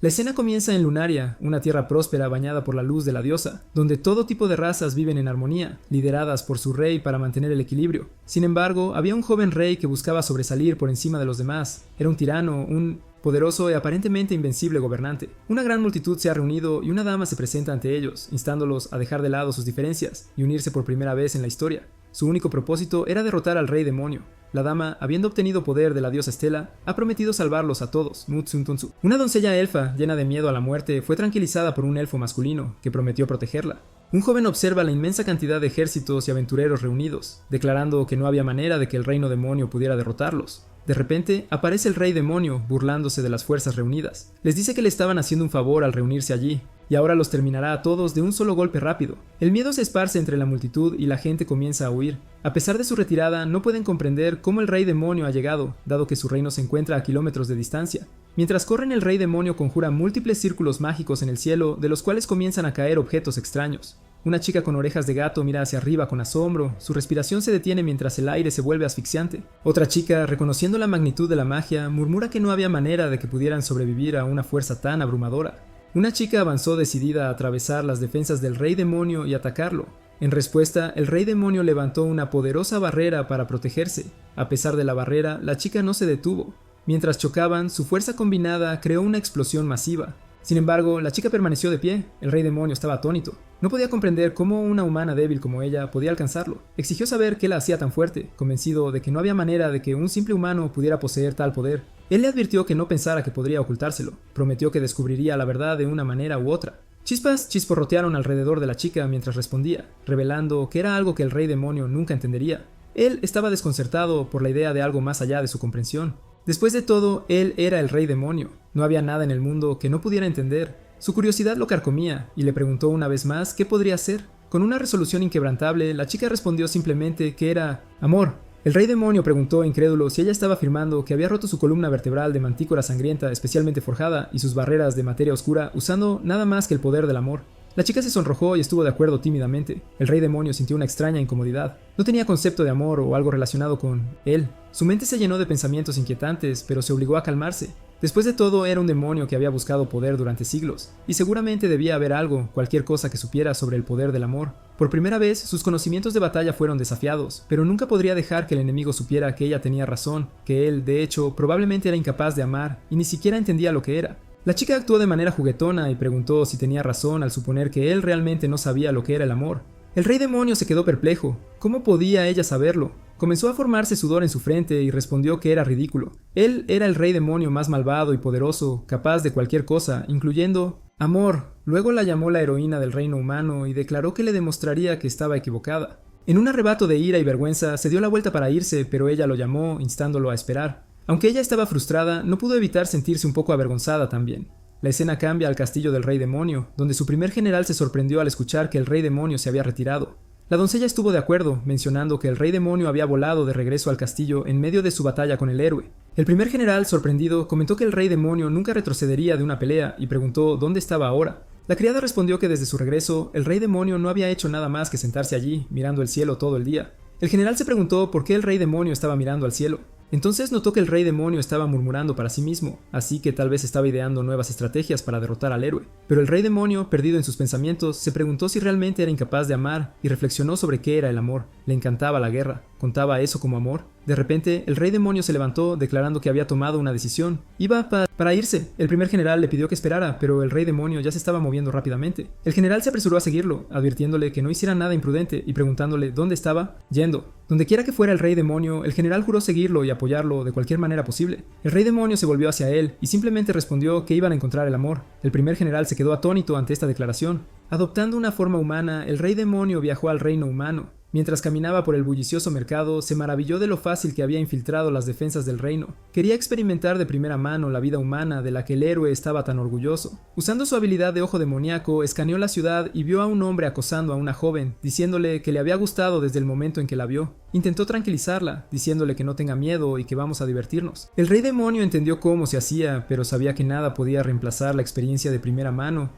La escena comienza en Lunaria, una tierra próspera bañada por la luz de la diosa, donde todo tipo de razas viven en armonía, lideradas por su rey para mantener el equilibrio. Sin embargo, había un joven rey que buscaba sobresalir por encima de los demás. Era un tirano, un poderoso y aparentemente invencible gobernante. Una gran multitud se ha reunido y una dama se presenta ante ellos, instándolos a dejar de lado sus diferencias y unirse por primera vez en la historia. Su único propósito era derrotar al rey demonio. La dama, habiendo obtenido poder de la diosa Estela, ha prometido salvarlos a todos, Mutsuntunsu. Una doncella elfa, llena de miedo a la muerte, fue tranquilizada por un elfo masculino, que prometió protegerla. Un joven observa la inmensa cantidad de ejércitos y aventureros reunidos, declarando que no había manera de que el reino demonio pudiera derrotarlos. De repente, aparece el rey demonio, burlándose de las fuerzas reunidas. Les dice que le estaban haciendo un favor al reunirse allí, y ahora los terminará a todos de un solo golpe rápido. El miedo se esparce entre la multitud y la gente comienza a huir. A pesar de su retirada, no pueden comprender cómo el rey demonio ha llegado, dado que su reino se encuentra a kilómetros de distancia. Mientras corren, el rey demonio conjura múltiples círculos mágicos en el cielo, de los cuales comienzan a caer objetos extraños. Una chica con orejas de gato mira hacia arriba con asombro, su respiración se detiene mientras el aire se vuelve asfixiante. Otra chica, reconociendo la magnitud de la magia, murmura que no había manera de que pudieran sobrevivir a una fuerza tan abrumadora. Una chica avanzó decidida a atravesar las defensas del rey demonio y atacarlo. En respuesta, el rey demonio levantó una poderosa barrera para protegerse. A pesar de la barrera, la chica no se detuvo. Mientras chocaban, su fuerza combinada creó una explosión masiva. Sin embargo, la chica permaneció de pie. El rey demonio estaba atónito. No podía comprender cómo una humana débil como ella podía alcanzarlo. Exigió saber qué la hacía tan fuerte, convencido de que no había manera de que un simple humano pudiera poseer tal poder. Él le advirtió que no pensara que podría ocultárselo. Prometió que descubriría la verdad de una manera u otra. Chispas chisporrotearon alrededor de la chica mientras respondía, revelando que era algo que el rey demonio nunca entendería. Él estaba desconcertado por la idea de algo más allá de su comprensión. Después de todo, él era el rey demonio. No había nada en el mundo que no pudiera entender. Su curiosidad lo carcomía y le preguntó una vez más qué podría hacer. Con una resolución inquebrantable, la chica respondió simplemente que era amor. El rey demonio preguntó incrédulo si ella estaba afirmando que había roto su columna vertebral de mantícora sangrienta especialmente forjada y sus barreras de materia oscura usando nada más que el poder del amor. La chica se sonrojó y estuvo de acuerdo tímidamente. El rey demonio sintió una extraña incomodidad. No tenía concepto de amor o algo relacionado con él. Su mente se llenó de pensamientos inquietantes, pero se obligó a calmarse. Después de todo, era un demonio que había buscado poder durante siglos, y seguramente debía haber algo, cualquier cosa que supiera sobre el poder del amor. Por primera vez, sus conocimientos de batalla fueron desafiados, pero nunca podría dejar que el enemigo supiera que ella tenía razón, que él, de hecho, probablemente era incapaz de amar, y ni siquiera entendía lo que era. La chica actuó de manera juguetona y preguntó si tenía razón al suponer que él realmente no sabía lo que era el amor. El rey demonio se quedó perplejo. ¿Cómo podía ella saberlo? Comenzó a formarse sudor en su frente y respondió que era ridículo. Él era el rey demonio más malvado y poderoso, capaz de cualquier cosa, incluyendo amor. Luego la llamó la heroína del reino humano y declaró que le demostraría que estaba equivocada. En un arrebato de ira y vergüenza, se dio la vuelta para irse, pero ella lo llamó, instándolo a esperar. Aunque ella estaba frustrada, no pudo evitar sentirse un poco avergonzada también. La escena cambia al castillo del rey demonio, donde su primer general se sorprendió al escuchar que el rey demonio se había retirado. La doncella estuvo de acuerdo, mencionando que el rey demonio había volado de regreso al castillo en medio de su batalla con el héroe. El primer general, sorprendido, comentó que el rey demonio nunca retrocedería de una pelea y preguntó dónde estaba ahora. La criada respondió que desde su regreso, el rey demonio no había hecho nada más que sentarse allí, mirando el cielo todo el día. El general se preguntó por qué el rey demonio estaba mirando al cielo. Entonces notó que el rey demonio estaba murmurando para sí mismo, así que tal vez estaba ideando nuevas estrategias para derrotar al héroe. Pero el rey demonio, perdido en sus pensamientos, se preguntó si realmente era incapaz de amar y reflexionó sobre qué era el amor. Le encantaba la guerra. ¿Contaba eso como amor? De repente, el rey demonio se levantó declarando que había tomado una decisión. Iba para irse. El primer general le pidió que esperara, pero el rey demonio ya se estaba moviendo rápidamente. El general se apresuró a seguirlo, advirtiéndole que no hiciera nada imprudente y preguntándole dónde estaba yendo. Donde quiera que fuera el rey demonio, el general juró seguirlo y apoyarlo de cualquier manera posible. El rey demonio se volvió hacia él y simplemente respondió que iban a encontrar el amor. El primer general se quedó atónito ante esta declaración. Adoptando una forma humana, el rey demonio viajó al reino humano. Mientras caminaba por el bullicioso mercado, se maravilló de lo fácil que había infiltrado las defensas del reino. Quería experimentar de primera mano la vida humana de la que el héroe estaba tan orgulloso. Usando su habilidad de ojo demoníaco, escaneó la ciudad y vio a un hombre acosando a una joven, diciéndole que le había gustado desde el momento en que la vio. Intentó tranquilizarla, diciéndole que no tenga miedo y que vamos a divertirnos. El rey demonio entendió cómo se hacía, pero sabía que nada podía reemplazar la experiencia de primera mano.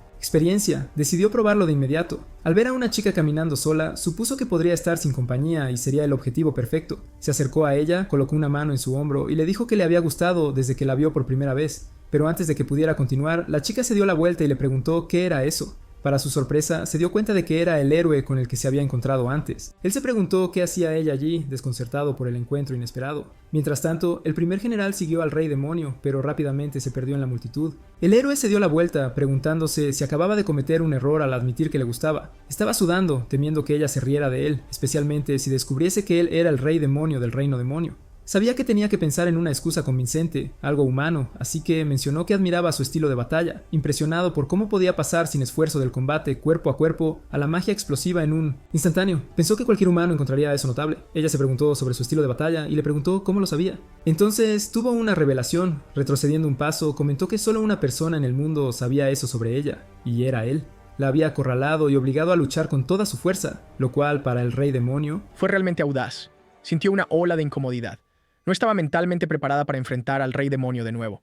Decidió probarlo de inmediato. Al ver a una chica caminando sola, supuso que podría estar sin compañía y sería el objetivo perfecto. Se acercó a ella, colocó una mano en su hombro y le dijo que le había gustado desde que la vio por primera vez. pero antes de que pudiera continuar, la chica se dio la vuelta y le preguntó qué era eso. Para su sorpresa, se dio cuenta de que era el héroe con el que se había encontrado antes. Él se preguntó qué hacía ella allí, desconcertado por el encuentro inesperado. Mientras tanto, el primer general siguió al rey demonio, pero rápidamente se perdió en la multitud. El héroe se dio la vuelta, preguntándose si acababa de cometer un error al admitir que le gustaba. Estaba sudando, temiendo que ella se riera de él, especialmente si descubriese que él era el rey demonio del reino demonio. Sabía que tenía que pensar en una excusa convincente, algo humano, así que mencionó que admiraba su estilo de batalla, impresionado por cómo podía pasar sin esfuerzo del combate cuerpo a cuerpo a la magia explosiva en un instantáneo. Pensó que cualquier humano encontraría eso notable. Ella se preguntó sobre su estilo de batalla y le preguntó cómo lo sabía. Entonces tuvo una revelación. Retrocediendo un paso, comentó que solo una persona en el mundo sabía eso sobre ella, y era él. La había acorralado y obligado a luchar con toda su fuerza, lo cual para el rey demonio fue realmente audaz. Sintió una ola de incomodidad. No estaba mentalmente preparada para enfrentar al rey demonio de nuevo.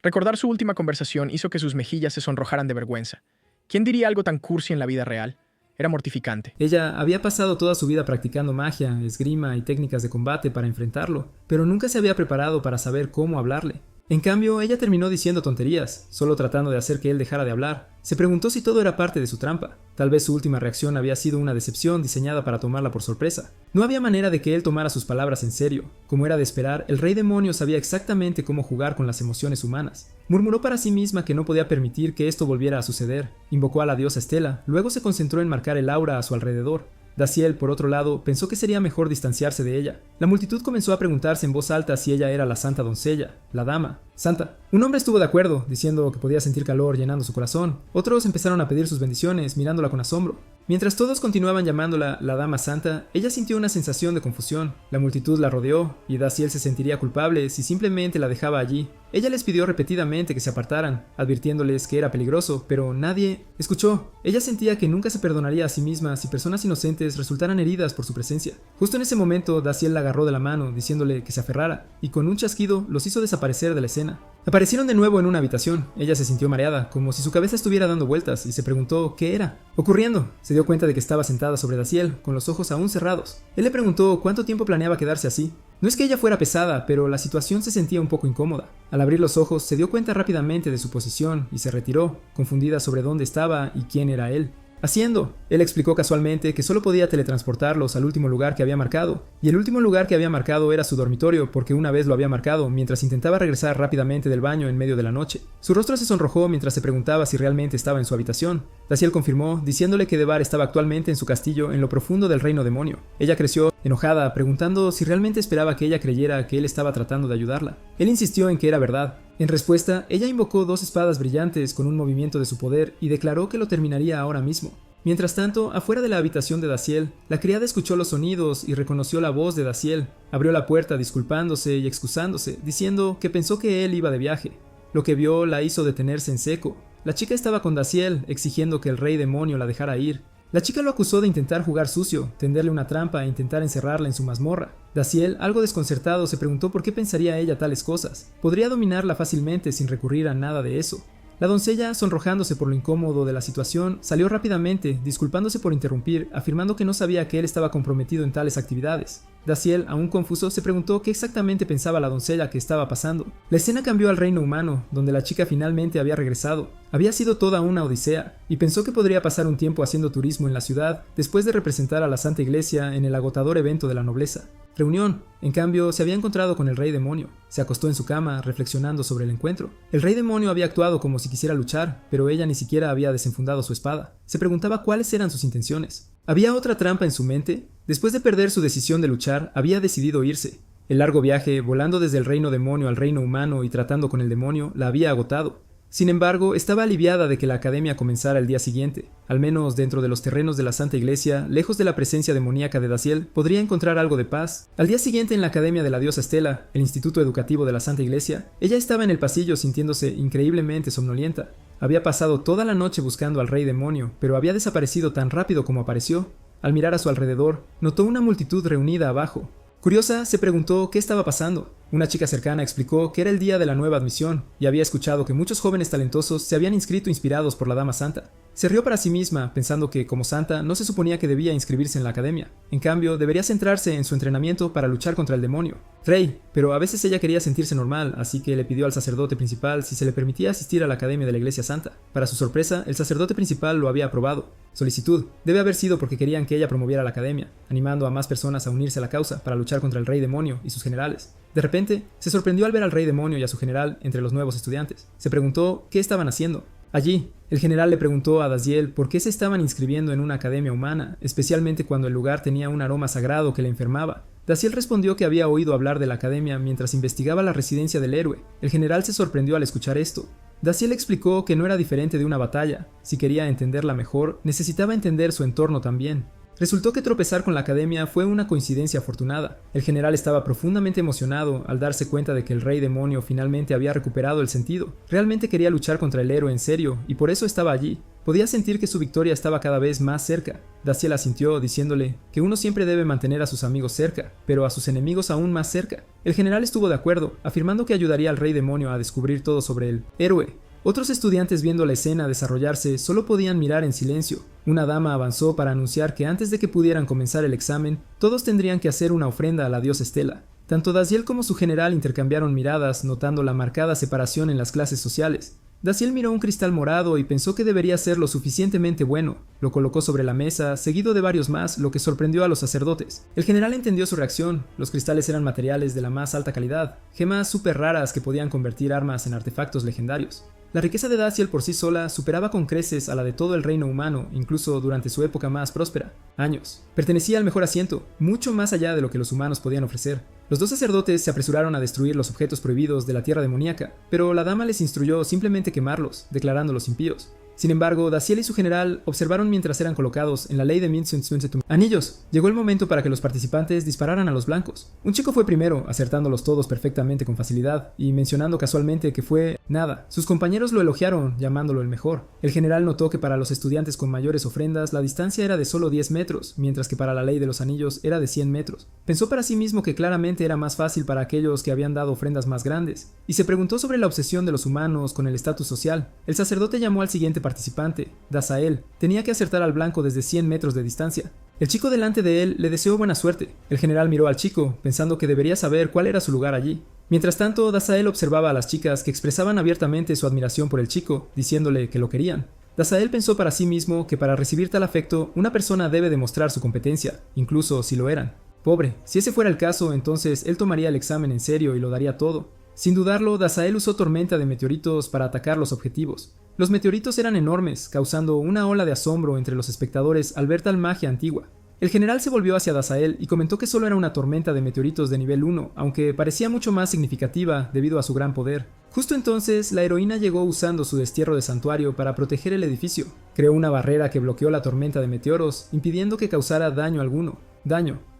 Recordar su última conversación hizo que sus mejillas se sonrojaran de vergüenza. ¿Quién diría algo tan cursi en la vida real? Era mortificante. Ella había pasado toda su vida practicando magia, esgrima y técnicas de combate para enfrentarlo, pero nunca se había preparado para saber cómo hablarle. En cambio, ella terminó diciendo tonterías, solo tratando de hacer que él dejara de hablar. Se preguntó si todo era parte de su trampa. Tal vez su última reacción había sido una decepción diseñada para tomarla por sorpresa. No había manera de que él tomara sus palabras en serio. Como era de esperar, el rey demonio sabía exactamente cómo jugar con las emociones humanas. Murmuró para sí misma que no podía permitir que esto volviera a suceder. Invocó a la diosa Estela, luego se concentró en marcar el aura a su alrededor. Daciel, por otro lado, pensó que sería mejor distanciarse de ella. La multitud comenzó a preguntarse en voz alta si ella era la santa doncella, la dama, santa. Un hombre estuvo de acuerdo, diciendo que podía sentir calor llenando su corazón. Otros empezaron a pedir sus bendiciones, mirándola con asombro. Mientras todos continuaban llamándola la dama santa, ella sintió una sensación de confusión. La multitud la rodeó, y Daciel se sentiría culpable si simplemente la dejaba allí. Ella les pidió repetidamente que se apartaran, advirtiéndoles que era peligroso, pero nadie escuchó. Ella sentía que nunca se perdonaría a sí misma si personas inocentes resultaran heridas por su presencia. Justo en ese momento, Daciel la agarró de la mano, diciéndole que se aferrara, y con un chasquido los hizo desaparecer de la escena. Aparecieron de nuevo en una habitación. Ella se sintió mareada, como si su cabeza estuviera dando vueltas, y se preguntó qué era ocurriendo. Se dio cuenta de que estaba sentada sobre Daciel, con los ojos aún cerrados. Él le preguntó cuánto tiempo planeaba quedarse así. No es que ella fuera pesada, pero la situación se sentía un poco incómoda. Al abrir los ojos, se dio cuenta rápidamente de su posición y se retiró, confundida sobre dónde estaba y quién era él. Haciendo. Él explicó casualmente que solo podía teletransportarlos al último lugar que había marcado, y el último lugar que había marcado era su dormitorio porque una vez lo había marcado mientras intentaba regresar rápidamente del baño en medio de la noche. Su rostro se sonrojó mientras se preguntaba si realmente estaba en su habitación. Daciel confirmó, diciéndole que Devar estaba actualmente en su castillo en lo profundo del reino demonio. Ella creció, enojada, preguntando si realmente esperaba que ella creyera que él estaba tratando de ayudarla. Él insistió en que era verdad. En respuesta, ella invocó 2 espadas brillantes con un movimiento de su poder y declaró que lo terminaría ahora mismo. Mientras tanto, afuera de la habitación de Daciel, la criada escuchó los sonidos y reconoció la voz de Daciel. Abrió la puerta disculpándose y excusándose, diciendo que pensó que él iba de viaje. Lo que vio la hizo detenerse en seco. La chica estaba con Daciel, exigiendo que el rey demonio la dejara ir. La chica lo acusó de intentar jugar sucio, tenderle una trampa e intentar encerrarla en su mazmorra. Daciel, algo desconcertado, se preguntó por qué pensaría ella tales cosas. Podría dominarla fácilmente sin recurrir a nada de eso. La doncella, sonrojándose por lo incómodo de la situación, salió rápidamente, disculpándose por interrumpir, afirmando que no sabía que él estaba comprometido en tales actividades. Daciel, aún confuso, se preguntó qué exactamente pensaba la doncella que estaba pasando. La escena cambió al reino humano, donde la chica finalmente había regresado. Había sido toda una odisea, y pensó que podría pasar un tiempo haciendo turismo en la ciudad después de representar a la Santa Iglesia en el agotador evento de la nobleza. Reunión. En cambio, se había encontrado con el rey demonio. Se acostó en su cama, reflexionando sobre el encuentro. El rey demonio había actuado como si quisiera luchar, pero ella ni siquiera había desenfundado su espada. Se preguntaba cuáles eran sus intenciones. ¿Había otra trampa en su mente? Después de perder su decisión de luchar, había decidido irse. El largo viaje, volando desde el reino demonio al reino humano y tratando con el demonio, la había agotado. Sin embargo, estaba aliviada de que la academia comenzara el día siguiente. Al menos dentro de los terrenos de la Santa Iglesia, lejos de la presencia demoníaca de Daciel, podría encontrar algo de paz. Al día siguiente en la academia de la diosa Estela, el instituto educativo de la Santa Iglesia, ella estaba en el pasillo sintiéndose increíblemente somnolienta. Había pasado toda la noche buscando al rey demonio, pero había desaparecido tan rápido como apareció. Al mirar a su alrededor, notó una multitud reunida abajo. Curiosa, se preguntó qué estaba pasando. Una chica cercana explicó que era el día de la nueva admisión y había escuchado que muchos jóvenes talentosos se habían inscrito inspirados por la Dama Santa. Se rió para sí misma, pensando que, como santa, no se suponía que debía inscribirse en la academia. En cambio, debería centrarse en su entrenamiento para luchar contra el demonio. Rey, pero a veces ella quería sentirse normal, así que le pidió al sacerdote principal si se le permitía asistir a la academia de la Iglesia Santa. Para su sorpresa, el sacerdote principal lo había aprobado. Solicitud. Debe haber sido porque querían que ella promoviera la academia, animando a más personas a unirse a la causa para luchar contra el Rey Demonio y sus generales. De repente, se sorprendió al ver al Rey Demonio y a su general entre los nuevos estudiantes. Se preguntó qué estaban haciendo. Allí, el general le preguntó a Daziel por qué se estaban inscribiendo en una academia humana, especialmente cuando el lugar tenía un aroma sagrado que le enfermaba. Daziel respondió que había oído hablar de la academia mientras investigaba la residencia del héroe. El general se sorprendió al escuchar esto. Daziel explicó que no era diferente de una batalla. Si quería entenderla mejor, necesitaba entender su entorno también. Resultó que tropezar con la academia fue una coincidencia afortunada. El general estaba profundamente emocionado al darse cuenta de que el Rey Demonio finalmente había recuperado el sentido. Realmente quería luchar contra el héroe en serio, y por eso estaba allí. Podía sentir que su victoria estaba cada vez más cerca. Daziel asintió, diciéndole que uno siempre debe mantener a sus amigos cerca, pero a sus enemigos aún más cerca. El general estuvo de acuerdo, afirmando que ayudaría al Rey Demonio a descubrir todo sobre el héroe. Otros estudiantes, viendo la escena desarrollarse, solo podían mirar en silencio. Una dama avanzó para anunciar que antes de que pudieran comenzar el examen, todos tendrían que hacer una ofrenda a la diosa Estela. Tanto Daziel como su general intercambiaron miradas, notando la marcada separación en las clases sociales. Daziel miró un cristal morado y pensó que debería ser lo suficientemente bueno. Lo colocó sobre la mesa, seguido de varios más, lo que sorprendió a los sacerdotes. El general entendió su reacción. Los cristales eran materiales de la más alta calidad, gemas súper raras que podían convertir armas en artefactos legendarios. La riqueza de Daziel por sí sola superaba con creces a la de todo el reino humano, incluso durante su época más próspera. Años. Pertenecía al mejor asiento, mucho más allá de lo que los humanos podían ofrecer. Los dos sacerdotes se apresuraron a destruir los objetos prohibidos de la tierra demoníaca, pero la dama les instruyó simplemente quemarlos, declarándolos impíos. Sin embargo, Daziel y su general observaron mientras eran colocados en la ley de Minsunsunsetum. ¡Anillos! Llegó el momento para que los participantes dispararan a los blancos. Un chico fue primero, acertándolos todos perfectamente con facilidad, y mencionando casualmente que fue nada. Sus compañeros lo elogiaron, llamándolo el mejor. El general notó que para los estudiantes con mayores ofrendas la distancia era de solo 10 metros, mientras que para la ley de los anillos era de 100 metros. Pensó para sí mismo que claramente era más fácil para aquellos que habían dado ofrendas más grandes, y se preguntó sobre la obsesión de los humanos con el estatus social. El sacerdote llamó al siguiente participante, Dazael. Tenía que acertar al blanco desde 100 metros de distancia. El chico delante de él le deseó buena suerte. El general miró al chico, pensando que debería saber cuál era su lugar allí. Mientras tanto, Dazael observaba a las chicas que expresaban abiertamente su admiración por el chico, diciéndole que lo querían. Dazael pensó para sí mismo que para recibir tal afecto, una persona debe demostrar su competencia, incluso si lo eran. Pobre, si ese fuera el caso, entonces él tomaría el examen en serio y lo daría todo. Sin dudarlo, Dazael usó tormenta de meteoritos para atacar los objetivos. Los meteoritos eran enormes, causando una ola de asombro entre los espectadores al ver tal magia antigua. El general se volvió hacia Dazael y comentó que solo era una tormenta de meteoritos de nivel 1, aunque parecía mucho más significativa debido a su gran poder. Justo entonces, la heroína llegó usando su destierro de santuario para proteger el edificio. Creó una barrera que bloqueó la tormenta de meteoros, impidiendo que causara daño alguno.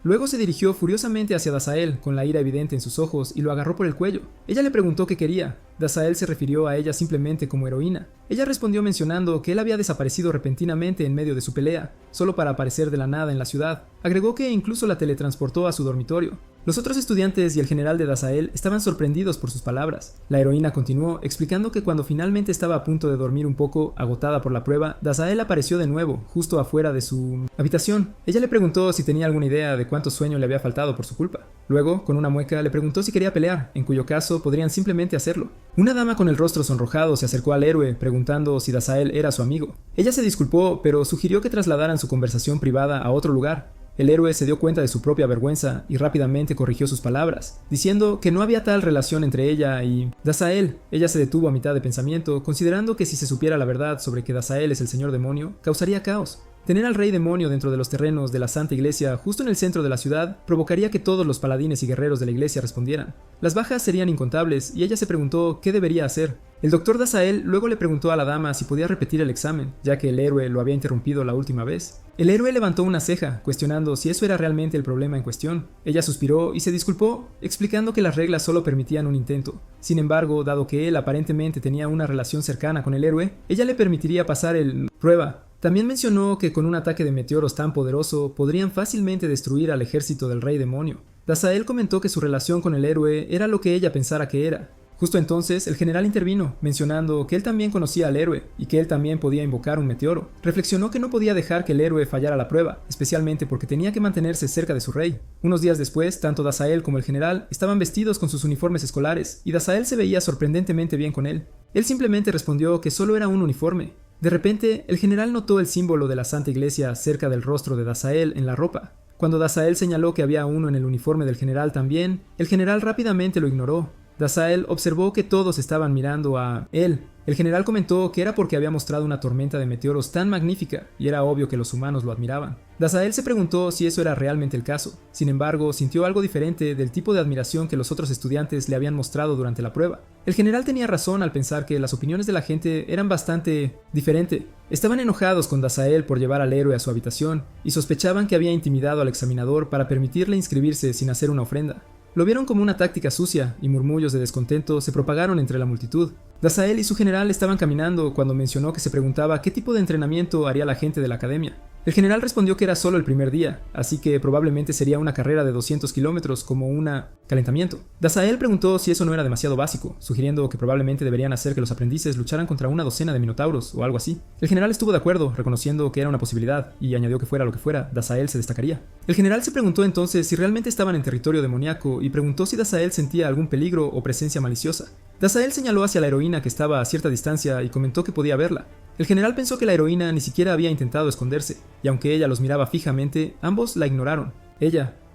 Luego se dirigió furiosamente hacia Dazael, con la ira evidente en sus ojos, y lo agarró por el cuello. Ella le preguntó qué quería. Dazael se refirió a ella simplemente como heroína. Ella respondió mencionando que él había desaparecido repentinamente en medio de su pelea, solo para aparecer de la nada en la ciudad. Agregó que incluso la teletransportó a su dormitorio. Los otros estudiantes y el general de Dazael estaban sorprendidos por sus palabras. La heroína continuó, explicando que cuando finalmente estaba a punto de dormir un poco, agotada por la prueba, Dazael apareció de nuevo, justo afuera de su habitación. Ella le preguntó si tenía alguna idea de cuánto sueño le había faltado por su culpa. Luego, con una mueca, le preguntó si quería pelear, en cuyo caso podrían simplemente hacerlo. Una dama con el rostro sonrojado se acercó al héroe, preguntando si Dazael era su amigo. Ella se disculpó, pero sugirió que trasladaran su conversación privada a otro lugar. El héroe se dio cuenta de su propia vergüenza y rápidamente corrigió sus palabras, diciendo que no había tal relación entre ella y Dazael. Ella se detuvo a mitad de pensamiento, considerando que si se supiera la verdad sobre que Dazael es el señor demonio, causaría caos. Tener al rey demonio dentro de los terrenos de la Santa Iglesia justo en el centro de la ciudad provocaría que todos los paladines y guerreros de la iglesia respondieran. Las bajas serían incontables y ella se preguntó qué debería hacer. El doctor Dazael luego le preguntó a la dama si podía repetir el examen, ya que el héroe lo había interrumpido la última vez. El héroe levantó una ceja, cuestionando si eso era realmente el problema en cuestión. Ella suspiró y se disculpó, explicando que las reglas solo permitían un intento. Sin embargo, dado que él aparentemente tenía una relación cercana con el héroe, ella le permitiría pasar el prueba. También mencionó que con un ataque de meteoros tan poderoso podrían fácilmente destruir al ejército del rey demonio. Dazael comentó que su relación con el héroe era lo que ella pensara que era. Justo entonces, el general intervino, mencionando que él también conocía al héroe y que él también podía invocar un meteoro. Reflexionó que no podía dejar que el héroe fallara la prueba, especialmente porque tenía que mantenerse cerca de su rey. Unos días después, tanto Dazael como el general estaban vestidos con sus uniformes escolares y Dazael se veía sorprendentemente bien con él. Él simplemente respondió que solo era un uniforme. De repente, el general notó el símbolo de la Santa Iglesia cerca del rostro de Dazael en la ropa. Cuando Dazael señaló que había uno en el uniforme del general también, el general rápidamente lo ignoró. Dazael observó que todos estaban mirando a él. El general comentó que era porque había mostrado una tormenta de meteoros tan magnífica y era obvio que los humanos lo admiraban. Dazael se preguntó si eso era realmente el caso. Sin embargo, sintió algo diferente del tipo de admiración que los otros estudiantes le habían mostrado durante la prueba. El general tenía razón al pensar que las opiniones de la gente eran bastante diferentes. Estaban enojados con Dazael por llevar al héroe a su habitación y sospechaban que había intimidado al examinador para permitirle inscribirse sin hacer una ofrenda. Lo vieron como una táctica sucia y murmullos de descontento se propagaron entre la multitud. Dazael y su general estaban caminando cuando mencionó que se preguntaba qué tipo de entrenamiento haría la gente de la academia. El general respondió que era solo el primer día, así que probablemente sería una carrera de 200 kilómetros como un calentamiento. Dazael preguntó si eso no era demasiado básico, sugiriendo que probablemente deberían hacer que los aprendices lucharan contra una docena de minotauros o algo así. El general estuvo de acuerdo, reconociendo que era una posibilidad, y añadió que fuera lo que fuera, Dazael se destacaría. El general se preguntó entonces si realmente estaban en territorio demoníaco y preguntó si Dazael sentía algún peligro o presencia maliciosa. Dazael señaló hacia la heroína que estaba a cierta distancia y comentó que podía verla. El general pensó que la heroína ni siquiera había intentado esconderse, y aunque ella los miraba fijamente, ambos la ignoraron.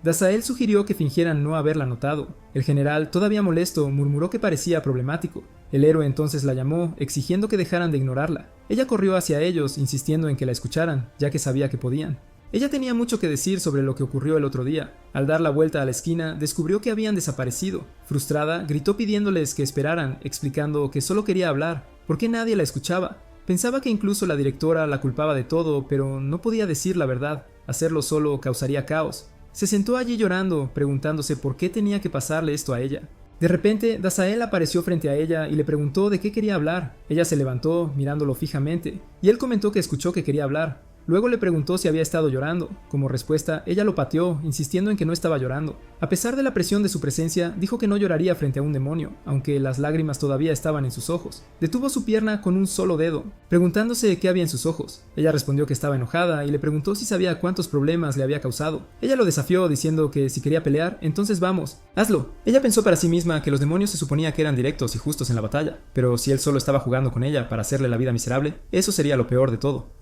Dazael sugirió que fingieran no haberla notado. El general, todavía molesto, murmuró que parecía problemático. El héroe entonces la llamó, exigiendo que dejaran de ignorarla. Ella corrió hacia ellos, insistiendo en que la escucharan, ya que sabía que podían. Ella tenía mucho que decir sobre lo que ocurrió el otro día. Al dar la vuelta a la esquina, descubrió que habían desaparecido. Frustrada, gritó pidiéndoles que esperaran, explicando que solo quería hablar. ¿Por qué nadie la escuchaba? Pensaba que incluso la directora la culpaba de todo, pero no podía decir la verdad. Hacerlo solo causaría caos. Se sentó allí llorando, preguntándose por qué tenía que pasarle esto a ella. De repente, Dazael apareció frente a ella y le preguntó de qué quería hablar. Ella se levantó, mirándolo fijamente, y él comentó que escuchó que quería hablar. Luego le preguntó si había estado llorando. Como respuesta, ella lo pateó, insistiendo en que no estaba llorando. A pesar de la presión de su presencia, dijo que no lloraría frente a un demonio, aunque las lágrimas todavía estaban en sus ojos. Detuvo su pierna con un solo dedo, preguntándose qué había en sus ojos. Ella respondió que estaba enojada y le preguntó si sabía cuántos problemas le había causado. Ella lo desafió diciendo que si quería pelear, entonces vamos, hazlo. Ella pensó para sí misma que los demonios se suponía que eran directos y justos en la batalla, pero si él solo estaba jugando con ella para hacerle la vida miserable, eso sería lo peor de todo.